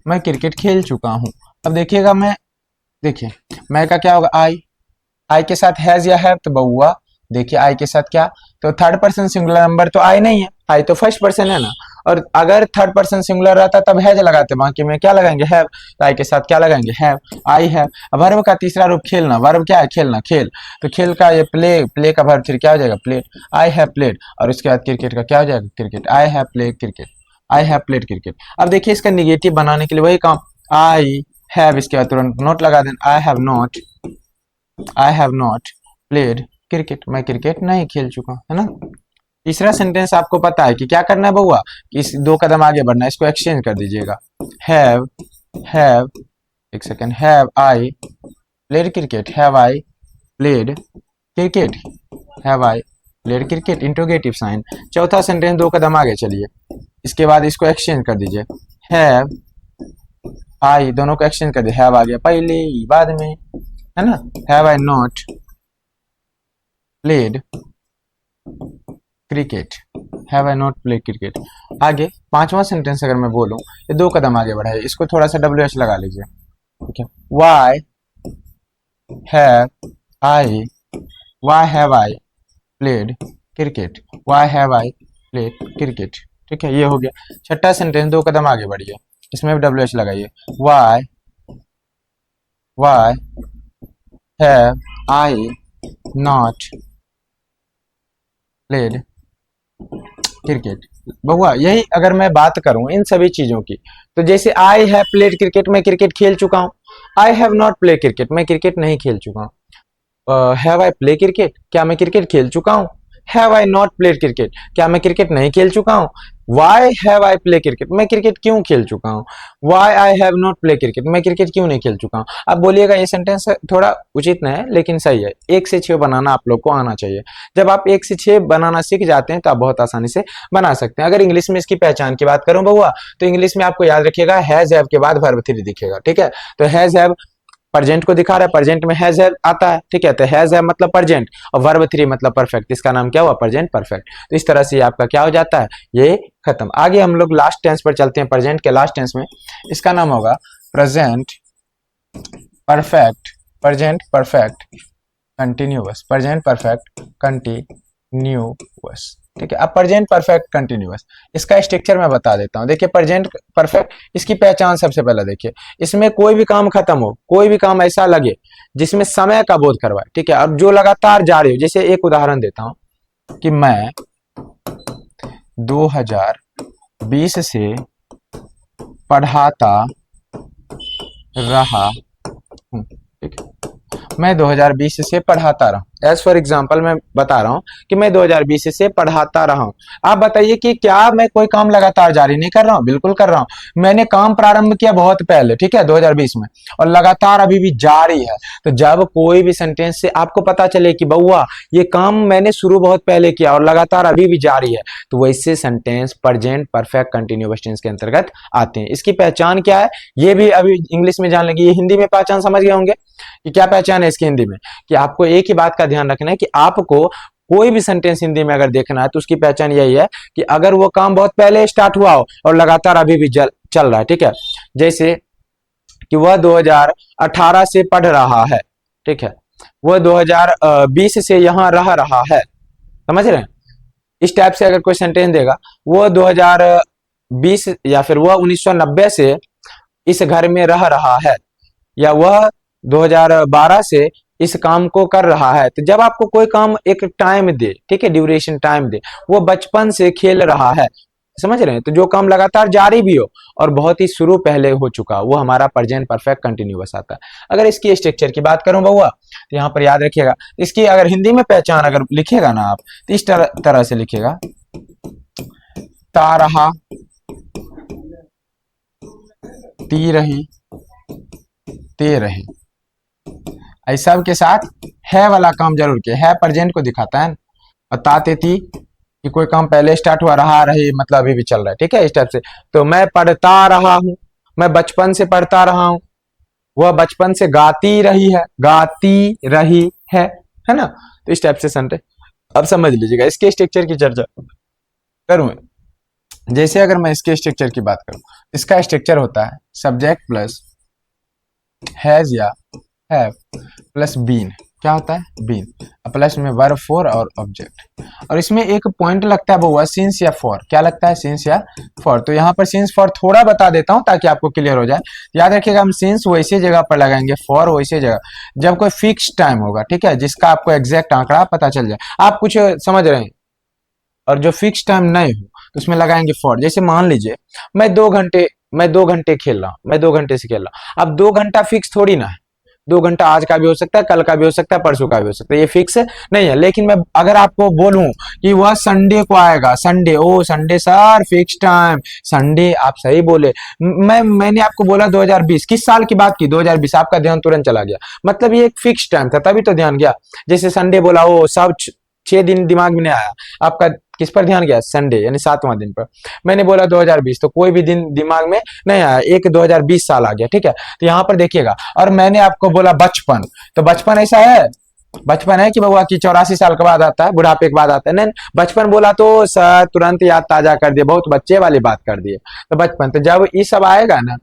मैं क्रिकेट खेल चुका हूं। अब देखिएगा, मैं का क्या होगा, आई के साथ हैज या हैव, तो बउआ देखिए आई के साथ क्या, तो थर्ड पर्सन सिंगुलर नंबर तो आई नहीं है, आई तो फर्स्ट पर्सन है ना। और अगर थर्ड पर्सन सिंगुलर रहता तब हैज लगाते, बाकी में क्या लगाएंगे, हैव। तो आई के साथ क्या लगाएंगे, हैव, आई हैव। अब वर्ब का तीसरा रूप खेलना, वर्ब क्या है, खेलना, खेल। तो खेल का ये प्ले, प्ले का वर्ब फिर क्या हो जाएगा, प्लेड, आई हैव प्लेड। और उसके बाद क्रिकेट का क्या हो जाएगा, cricket, I have played cricket, I have played cricket. अब देखिए इसका निगेटिव बनाने के लिए वही काम, आई हैव, इसके बाद तुरंत नोट लगा देना, आई have not, I have not played cricket, मैं क्रिकेट नहीं खेल चुका, है ना। तीसरा सेंटेंस आपको पता है कि क्या करना है बउआ, कि इस 2 कदम आगे बढ़ना है, इसको एक्सचेंज कर दीजिएगा। हैव, एक second, have I played cricket, have I played cricket, have I played cricket, interrogative sign. चौथा सेंटेंस 2 कदम आगे चलिए, इसके बाद इसको एक्सचेंज कर दीजिए, हैव आई, दोनों को एक्सचेंज कर दिए, हैव आ गया पहले बाद में, है ना। Have I not played cricket, have I not played cricket. आगे पांचवा सेंटेंस अगर मैं बोलूं, ये 2 कदम आगे बढ़ाइए, इसको थोड़ा सा WH लगा लीजिए, ठीक है। Y have I played cricket, Y have I played cricket, ठीक है, ये हो गया। छठा सेंटेंस 2 कदम आगे बढ़िए, इसमें भी WH लगाइए, Y have I not played cricket. बहुआ यही अगर मैं बात करूं इन सभी चीजों की, तो जैसे आई हैव प्लेड क्रिकेट, मैं क्रिकेट खेल चुका हूं। आई हैव नॉट प्ले क्रिकेट, मैं क्रिकेट नहीं खेल चुका हूं। हैव आई प्ले क्रिकेट, क्या मैं क्रिकेट खेल चुका हूं। Have I not played cricket, क्या मैं क्रिकेट नहीं खेल चुका हूं। Why have I play cricket, मैं क्रिकेट क्यों खेल चुका हूं। Why I have not play cricket, मैं क्रिकेट क्यों नहीं खेल चुका हूं। अब बोलिएगा ये सेंटेंस थोड़ा उचित नहीं है, लेकिन सही है। 1 से 6 बनाना आप लोग को आना चाहिए। जब आप 1 से 6 बनाना सीख जाते हैं तो आप बहुत आसानी से बना सकते हैं। अगर इंग्लिश में इसकी पहचान की बात करूं बउआ, तो इंग्लिश में आपको याद रखिएगा, हैज हैव के बाद वर्ब 3 दिखेगा, ठीक है। तो हैज हैव प्रेजेंट को दिखा रहा है, प्रेजेंट में हैज हैव आता है, ठीक है। तो हैज हैव मतलब प्रेजेंट, और वर्ब 3 मतलब परफेक्ट, इसका नाम क्या हुआ, प्रेजेंट परफेक्ट। तो इस तरह से आपका क्या हो जाता है, ये खत्म। आगे हम लोग लास्ट टेंस पर चलते हैं, प्रेजेंट के लास्ट टेंस में, इसका नाम होगा present perfect, present perfect continuous, present perfect continuous, ठीक है। अब प्रेजेंट परफेक्ट कंटिन्यूअस, इसका स्ट्रक्चर मैं बता देता हूं। देखिए प्रेजेंट परफेक्ट, इसकी पहचान सबसे पहले देखिए, इसमें कोई भी काम खत्म हो, कोई भी काम ऐसा लगे जिसमें समय का बोध करवाए, ठीक है, और जो लगातार जारी हो। जैसे एक उदाहरण देता हूं कि मैं 2020 से पढ़ाता रहा हूं, ठीक है, मैं 2020 से पढ़ाता रहा हूं। एज फॉर एग्जाम्पल मैं बता रहा हूं कि मैं 2020 से पढ़ाता रहा हूं। आप बताइए कि क्या मैं कोई काम लगातार जारी नहीं कर रहा हूं, बिल्कुल कर रहा हूं। मैंने काम प्रारंभ किया बहुत पहले, ठीक है, 2020 में, और लगातार अभी भी जारी है। तो जब कोई भी सेंटेंस से आपको पता चले कि बउआ ये काम मैंने शुरू बहुत पहले किया और लगातार अभी भी जारी है, तो वैसे sentence present perfect continuous tense के अंतर्गत आते हैं। इसकी पहचान क्या है, ये भी अभी इंग्लिश में जान लेंगे, ये हिंदी में पहचान समझ गए होंगे कि क्या पहचान है इसकी हिंदी में। कि आपको एक ही बात का ध्यान रखना है कि आपको कोई भी सेंटेंस हिंदी में अगर देखना है तो उसकी पहचान यही है कि अगर वो काम बहुत पहले स्टार्ट हुआ हो और लगातार अभी भी चल रहा है, ठीक है। जैसे कि वह 2018 से पढ़ रहा है, ठीक है, वह 2020 से यहां रह रहा है, समझ रहे हैं। इस टाइप से अगर कोई सेंटेंस देगा, वो 2020 या फिर वह 1990 से इस घर में रह रहा है, या वह 2012 से इस काम को कर रहा है। तो जब आपको कोई काम एक टाइम दे, ठीक है, ड्यूरेशन टाइम दे, वो बचपन से खेल रहा है, समझ रहे हैं। तो जो काम लगातार जारी भी हो और बहुत ही शुरू पहले हो चुका, वो हमारा प्रेजेंट परफेक्ट कंटिन्यूअस आता है। अगर इसकी स्ट्रक्चर की बात करूं बउआ, तो यहाँ पर याद रखिएगा, इसकी अगर हिंदी में पहचान अगर लिखिएगा ना आप, तो इस तरह से लिखिएगा, ता रहा, ती रही, ते रही। ऐसा के साथ है वाला काम जरूर किया, है प्रेजेंट को दिखाता है, और ताते ती कि कोई काम पहले स्टार्ट हुआ, रहा रही मतलब अभी भी चल रहा है, ठीक है, इस टाइप से। तो मैं पढ़ता रहा हूं, मैं बचपन से पढ़ता रहा हूं, वह बचपन से गाती रही है ना। तो इस टाइप से सेंटेंस अब समझ लीजिएगा। इसके स्ट्रक्चर की चर्चा करूं, जैसे अगर मैं इसके स्ट्रक्चर की बात करूं, इसका स्ट्रक्चर होता है सब्जेक्ट प्लस हैज या हैव प्लस बीन, क्या होता है बीन, प्लस में वर्ब फॉर और ऑब्जेक्ट। और इसमें एक पॉइंट लगता है वो हुआ सिंस या फॉर। क्या लगता है? सिंस या फॉर। तो यहाँ पर सिंस फॉर थोड़ा बता देता हूँ ताकि आपको क्लियर हो जाए। याद रखिएगा, हम सिंस वैसे जगह पर लगाएंगे, फॉर वैसे जगह जब कोई फिक्स टाइम होगा, ठीक है, जिसका आपको एग्जैक्ट आंकड़ा पता चल जाए। आप कुछ समझ रहे हैं, और जो फिक्स टाइम नहीं हो तो उसमें लगाएंगे फॉर। जैसे मान लीजिए मैं 2 घंटे खेल रहा हूँ, मैं 2 घंटे से खेल रहा हूँ। अब 2 घंटा फिक्स थोड़ी ना है, 2 घंटा आज का भी हो सकता है, कल का भी हो सकता है, परसों का भी हो सकता है, ये फिक्स नहीं है। लेकिन मैं अगर आपको बोलूं कि वह संडे को आएगा, संडे, ओ Sunday sir fix time Sunday, आप सही बोले। मैंने आपको बोला 2020, किस साल की बात की? 2020, आपका ध्यान तुरंत चला गया, मतलब ये एक फिक्स टाइम था, तभी तो ध्यान गया। जैसे संडे बोला, ओ सब 6 दिन दिमाग में नहीं आया, आपका किस पर ध्यान गया? संडे, यानी 7वां दिन पर। मैंने बोला 2020, तो कोई भी दिन दिमाग में नहीं आया, एक 2020 साल आ गया, ठीक है। तो यहाँ पर देखिएगा, और मैंने आपको बोला बचपन, तो बचपन ऐसा है, बचपन है कि बउआ की 84 साल के बाद आता है, बुढ़ापे के बाद आता है? नहीं, बचपन बोला तो सर तुरंत याद ताजा कर दिए, बहुत बच्चे वाली बात कर दिए। तो बचपन, तो जब ये सब आएगा ना,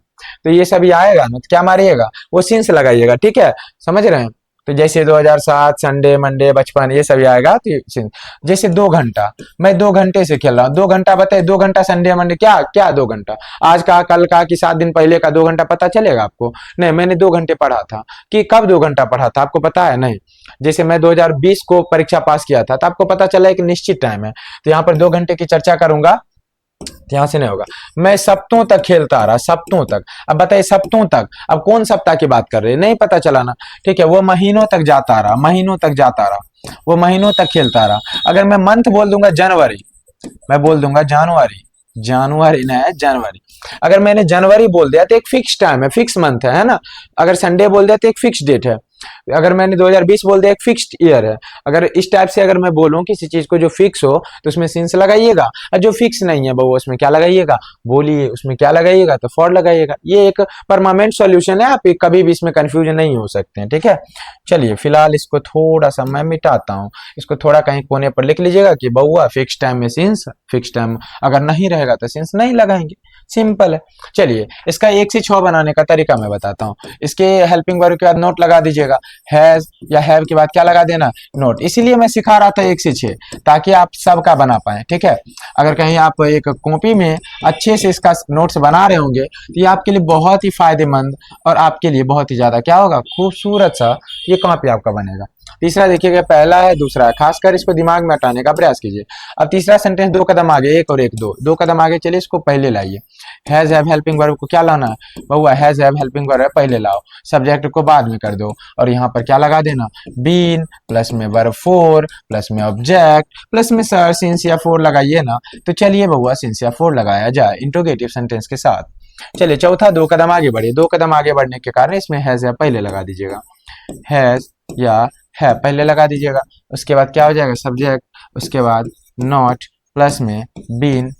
तो ये सब आएगा ना, तो क्या मारिएगा? वो सिंस लगाइएगा, ठीक है, समझ रहे हैं। तो जैसे 2007, संडे, मंडे, बचपन, ये सभी आएगा तो जैसे 2 घंटा, मैं 2 घंटे से खेल रहा हूँ, 2 घंटा बताइए, 2 घंटा संडे मंडे, क्या क्या 2 घंटा आज का, कल का, कि 7 दिन पहले का 2 घंटा पता चलेगा आपको? नहीं, मैंने 2 घंटे पढ़ा था। कि कब 2 घंटा पढ़ा था आपको पता है? नहीं। जैसे मैं 2020 को परीक्षा पास किया था, तो आपको पता चला एक निश्चित टाइम है, तो यहाँ पर 2 घंटे की चर्चा करूंगा, यहां से नहीं होगा। मैं सप्तों तक खेलता रहा, सप्तों तक। अब बताइए सप्तों तक, अब कौन सप्ताह की बात कर रहे हैं? नहीं पता चला ना, ठीक है। वो महीनों तक जाता रहा, महीनों तक जाता रहा, वो महीनों तक खेलता रहा। अगर मैं मंथ बोल दूंगा जनवरी, मैं बोल दूंगा जनवरी, जनवरी नहीं है जनवरी। अगर मैंने जनवरी बोल दिया तो एक फिक्स टाइम है, फिक्स मंथ है ना। अगर संडे बोल दिया तो एक फिक्स डेट है। अगर मैंने 2020 बोल दिया, एक फिक्स्ड ईयर है। अगर इस टाइप से अगर मैं बोलूं किसी चीज को जो फिक्स हो, तो उसमें सिंस लगाइएगा, और जो फिक्स नहीं है वो उसमें क्या लगाइएगा? बोलिए, उसमें क्या लगाइएगा? तो फॉर लगाइएगा। ये एक परमानेंट सॉल्यूशन है, आप कभी भी इसमें कंफ्यूज नहीं हो सकते हैं, ठीक है। चलिए फिलहाल इसको थोड़ा सा मैं मिटाता हूँ, इसको थोड़ा कहीं कोने पर लिख लीजिएगा कि बउआ फिक्स टाइम में सिंस, फिक्स टाइम अगर नहीं रहेगा तो सिंस नहीं लगाएंगे, सिंपल है। चलिए इसका 1 से 6 बनाने का तरीका मैं बताता हूँ। इसके हेल्पिंग वर्ब के बाद नोट लगा दीजिएगा, हैज या हैव के बाद क्या लगा देना? नोट। इसीलिए मैं सिखा रहा था 1 से 6, ताकि आप सबका बना पाए, ठीक है। अगर कहीं आप एक कॉपी में अच्छे से इसका नोट्स बना रहे होंगे तो ये आपके लिए बहुत ही फायदेमंद और आपके लिए बहुत ही ज्यादा क्या होगा? खूबसूरत सा ये कॉपी आपका बनेगा। तीसरा देखिएगा, पहला है, दूसरा है, खासकर इसको दिमाग में हटाने का प्रयास कीजिए। अब तीसरा सेंटेंस 2 कदम आगे, एक और एक, दो कदम आगे चलिए, इसको पहले लाइए। हैज हैव हेल्पिंग वर्ब को क्या लाना है बउआ? हैज हैव हेल्पिंग वर्ब है, पहले लाओ, सब्जेक्ट को बाद में कर दो, और यहाँ पर क्या लगा देना? बीन प्लस में वर्ब फोर प्लस में ऑब्जेक्ट प्लस में सर सिंस या फोर लगाइए ना। तो चलिए बउआ सिंस या फोर लगाया जाए इंट्रोगेटिव सेंटेंस के साथ। चलिए चौथा, 2 कदम आगे बढ़िए। 2 कदम आगे बढ़ने के कारण इसमें हैज या पहले लगा दीजिएगा, हैज या है पहले लगा दीजिएगा। उसके बाद क्या हो जाएगा? सब्जेक्ट, उसके बाद नॉट प्लस में बीन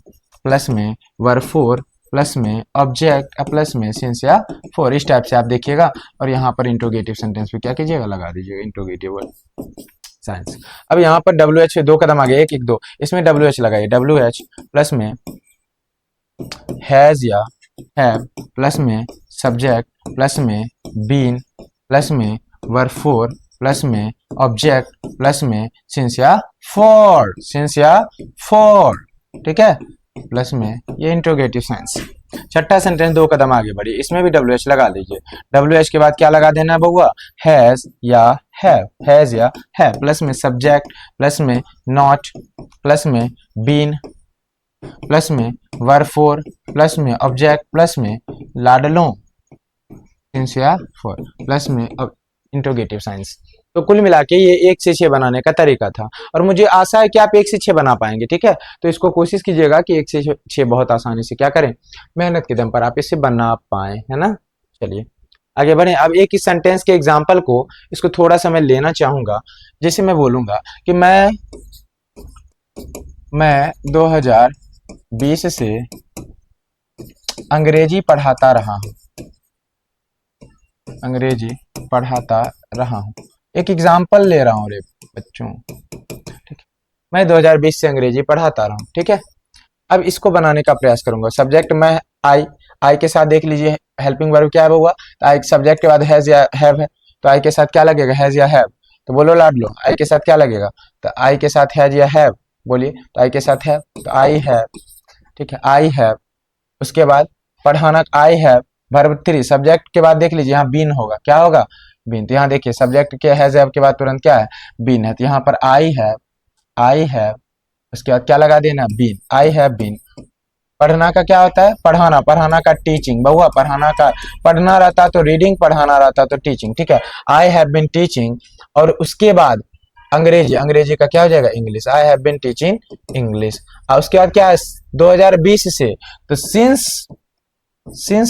प्लस में वर्ब फोर प्लस में ऑब्जेक्ट प्लस में सिंस या फोर। इस टाइप से आप देखिएगा, और यहाँ पर इंट्रोगेटिव सेंटेंस पे क्या कीजिएगा? लगा दीजिएगा इंट्रोगेटिव साइंस। अब यहाँ पर डब्ल्यू एच 2 कदम आगे, एक एक दो, इसमें डब्ल्यू एच लगाइए। डब्ल्यू एच प्लस में हैज या हैव प्लस में सब्जेक्ट प्लस में बीन प्लस में वर्ब फोर प्लस में ऑब्जेक्ट प्लस में सिंस या फॉर, सिंस या फॉर, ठीक है, प्लस में ये इंट्रोगेटिव सेंस। छठा सेंटेंस 2 कदम आगे बढ़िए, इसमें भी डब्ल्यू एच लगा दीजिए। डब्ल्यू एच के बाद क्या लगा देना है बउआ? हैज या हैव, हैज या हैव प्लस में सब्जेक्ट प्लस में नॉट प्लस में बीन प्लस में वर्ब फोर प्लस में ऑब्जेक्ट प्लस में लाडलों सिंस या फॉर प्लस में इंट्रोगेटिव साइंस। तो कुल मिला के ये 1 से 6 बनाने का तरीका था, और मुझे आशा है कि आप 1 से 6 बना पाएंगे, ठीक है। तो इसको कोशिश कीजिएगा कि 1 से 6 बहुत आसानी से क्या करें, मेहनत के दम पर आप इसे बना पाए, है ना। चलिए आगे बढ़े। अब एक इस सेंटेंस के एग्जाम्पल को, इसको थोड़ा सा मैं लेना चाहूंगा। जैसे मैं बोलूंगा कि मैं 2020 से अंग्रेजी पढ़ाता रहा हूँ, अंग्रेजी पढ़ाता रहा हूँ। एक एग्जाम्पल ले रहा हूँ रे बच्चों, ठीक है। मैं 2020 से अंग्रेजी पढ़ाता रहा हूँ, ठीक है। अब इसको बनाने का प्रयास करूंगा। सब्जेक्ट मैं आई के साथ देख लीजिए हेल्पिंग वर्ब क्या है हुआ? तो आई सब्जेक्ट के बाद हैज या हैव है, तो आई के साथ क्या लगेगा? हैज या हैव। तो बोलो लाडलो, आई के साथ क्या लगेगा? तो आई के साथ हैज या हैव, बोलिए। तो आई के साथ हैव, तो आई हैव, ठीक है, आई हैव। उसके बाद पढ़ाना, आई हैव, वर्ब 3, सब्जेक्ट के बाद देख लीजिए यहाँ बीन होगा, क्या होगा? बीन। तो यहाँ देखिए सब्जेक्ट के हैज हैव के बाद तुरंत क्या है? बीन है। तो यहाँ पर आई हैव, आई हैव, उसके बाद क्या लगा देना? Been, I have been. पढ़ना का क्या होता है? पढ़ाना, पढ़ाना का टीचिंग, बहुआ पढ़ाना का, पढ़ना रहता तो रीडिंग, पढ़ाना रहता तो टीचिंग, ठीक है। आई हैव बीन टीचिंग, और उसके बाद अंग्रेजी, अंग्रेजी का क्या हो जाएगा? English, I have been teaching English. और उसके बाद क्या है? 2020 से, तो सिंस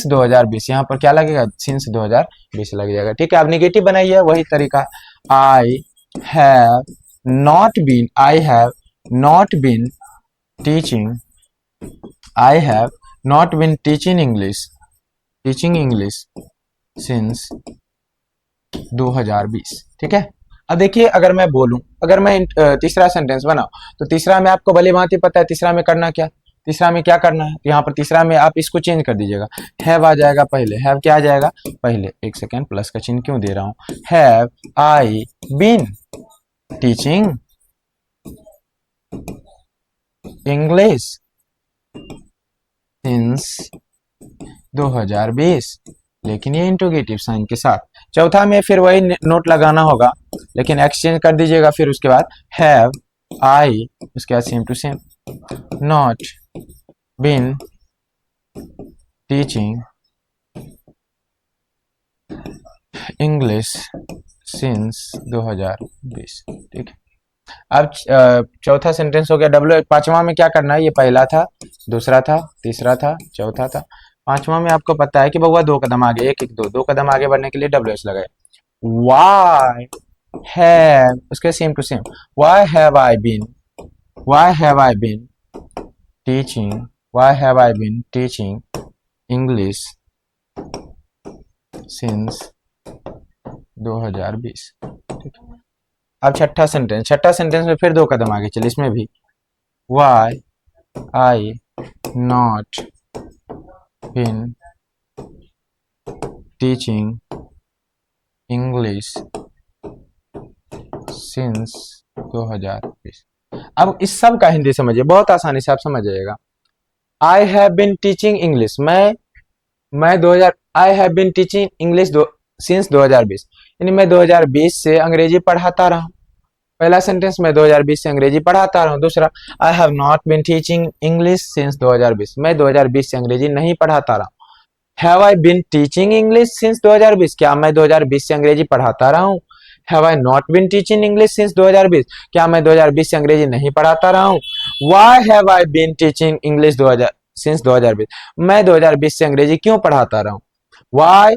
2020, यहाँ पर क्या लगेगा? सिंस 2020 लग जाएगा, ठीक है। अब निगेटिव बनाइए, वही तरीका। I have not been, I have not been teaching, I have not been teaching English since 2020, ठीक है। अब देखिए अगर मैं बोलूं, अगर मैं तीसरा सेंटेंस बनाऊं, तो तीसरा में आपको भली भांति पता है तीसरा में करना क्या, तीसरा में क्या करना है। तो यहाँ पर तीसरा में आप इसको चेंज कर दीजिएगा, हैव आ जाएगा पहले, हैव क्या आ जाएगा पहले, एक सेकेंड प्लस का चिन्ह क्यों दे रहा हूं, have I been teaching English since 2020, लेकिन ये इंटरोगेटिव साइन के साथ। चौथा में फिर वही नोट लगाना होगा, लेकिन एक्सचेंज कर दीजिएगा। फिर उसके बाद हैव आई, उसके बाद same to same, not been teaching English since 2020, ठीक है। अब चौथा सेंटेंस हो गया। डब्ल्यू, पांचवा में क्या करना है? ये पहला था, दूसरा था, तीसरा था, चौथा था। पांचवा में आपको पता है कि बउआ 2 कदम आगे, एक एक दो कदम आगे बढ़ने के लिए डब्ल्यू एच लगाए। वाई हैव, उसके same to same, why have I been, why have I been teaching, why have I been teaching English since 2020, ठीक है। अब छठा सेंटेंस, छठा सेंटेंस में फिर 2 कदम आगे चले, इसमें भी why I not been teaching English since 2020। अब इस सब का हिंदी समझिए, बहुत आसानी से आप समझ जाइएगा। I have been teaching English, मैं 2000, I have been teaching English since 2020, यानी मैं 2020 से अंग्रेजी पढ़ाता रहा हूं। पहला सेंटेंस, मैं 2020 से अंग्रेजी पढ़ाता रहा हूं। दूसरा, I have not been teaching English since 2020, मैं 2020 से अंग्रेजी नहीं पढ़ाता रहा हूं। Have I been teaching English since 2020, क्या मैं 2020 से अंग्रेजी पढ़ाता रहा हूं। Have I not been teaching English since 2020, क्या मैं 2020 से अंग्रेजी नहीं पढ़ाता रहा हूं। Why have I been teaching English since 2020, मैं 2020 से अंग्रेजी क्यों पढ़ाता रहा हूं। व्हाई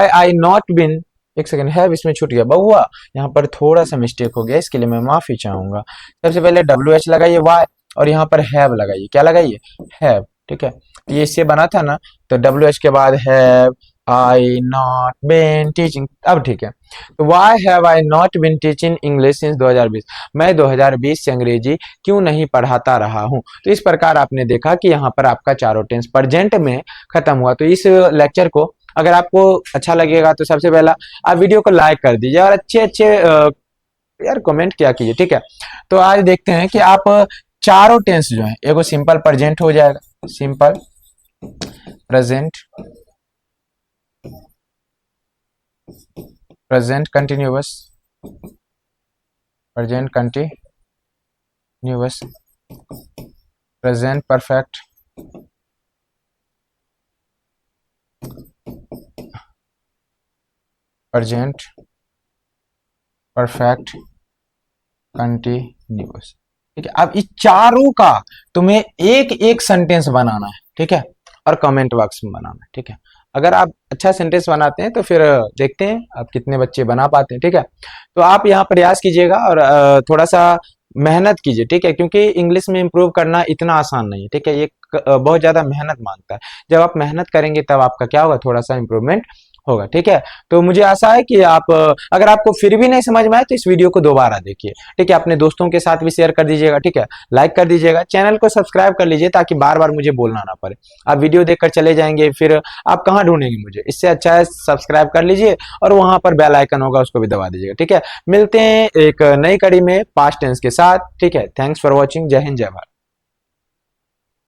आई नॉट बीन, एक सेकंड, हैव इसमें छूट गया बहुआ, यहाँ पर थोड़ा सा मिस्टेक हो गया, इसके लिए मैं माफी चाहूंगा। सबसे पहले डब्ल्यू एच लगाइए वाई, और यहाँ पर हैव लगाइए, क्या लगाइए, हैव, ठीक है। ये इससे बना था ना, तो डब्ल्यू एच के बाद have I not been teaching, अब ठीक है। तो why have I not been teaching English since 2020, मैं 2020 से अंग्रेजी क्यों नहीं पढ़ाता रहा हूं। तो इस प्रकार आपने देखा कि यहाँ पर आपका चारों टेंस प्रेजेंट में खत्म हुआ। तो इस लेक्चर को अगर आपको अच्छा लगेगा तो सबसे पहला आप वीडियो को लाइक कर दीजिए, और अच्छे अच्छे यार कमेंट क्या कीजिए, ठीक है। तो आज देखते हैं कि आप चारों टेंस जो है, एगो सिंपल प्रेजेंट हो जाएगा, simple present, present continuous, present continuous, present perfect, present perfect continuous, ठीक है। अब इस चारों का तुम्हें एक एक सेंटेंस बनाना है, ठीक है, और कमेंट बॉक्स में बनाना है, ठीक है। अगर आप अच्छा सेंटेंस बनाते हैं तो फिर देखते हैं आप कितने बच्चे बना पाते हैं, ठीक है। तो आप यहाँ प्रयास कीजिएगा और थोड़ा सा मेहनत कीजिए, ठीक है, क्योंकि इंग्लिश में इंप्रूव करना इतना आसान नहीं है, ठीक है। ये बहुत ज्यादा मेहनत मांगता है। जब आप मेहनत करेंगे तब आपका क्या होगा, थोड़ा सा इंप्रूवमेंट होगा। ठीक है, तो मुझे आशा है कि आप अगर आपको फिर भी नहीं समझ में आए तो इस वीडियो को दोबारा देखिए। ठीक है, अपने दोस्तों के साथ भी शेयर कर दीजिएगा। ठीक है, लाइक कर दीजिएगा, चैनल को सब्सक्राइब कर लीजिए ताकि बार बार मुझे बोलना ना पड़े। आप वीडियो देखकर चले जाएंगे फिर आप कहाँ ढूंढेंगे मुझे, इससे अच्छा है सब्सक्राइब कर लीजिए और वहां पर बेल आइकन होगा उसको भी दबा दीजिएगा। ठीक है, मिलते हैं एक नई कड़ी में पास्ट टेंस के साथ। ठीक है, थैंक्स फॉर वॉचिंग। जय हिंद, जय भारत।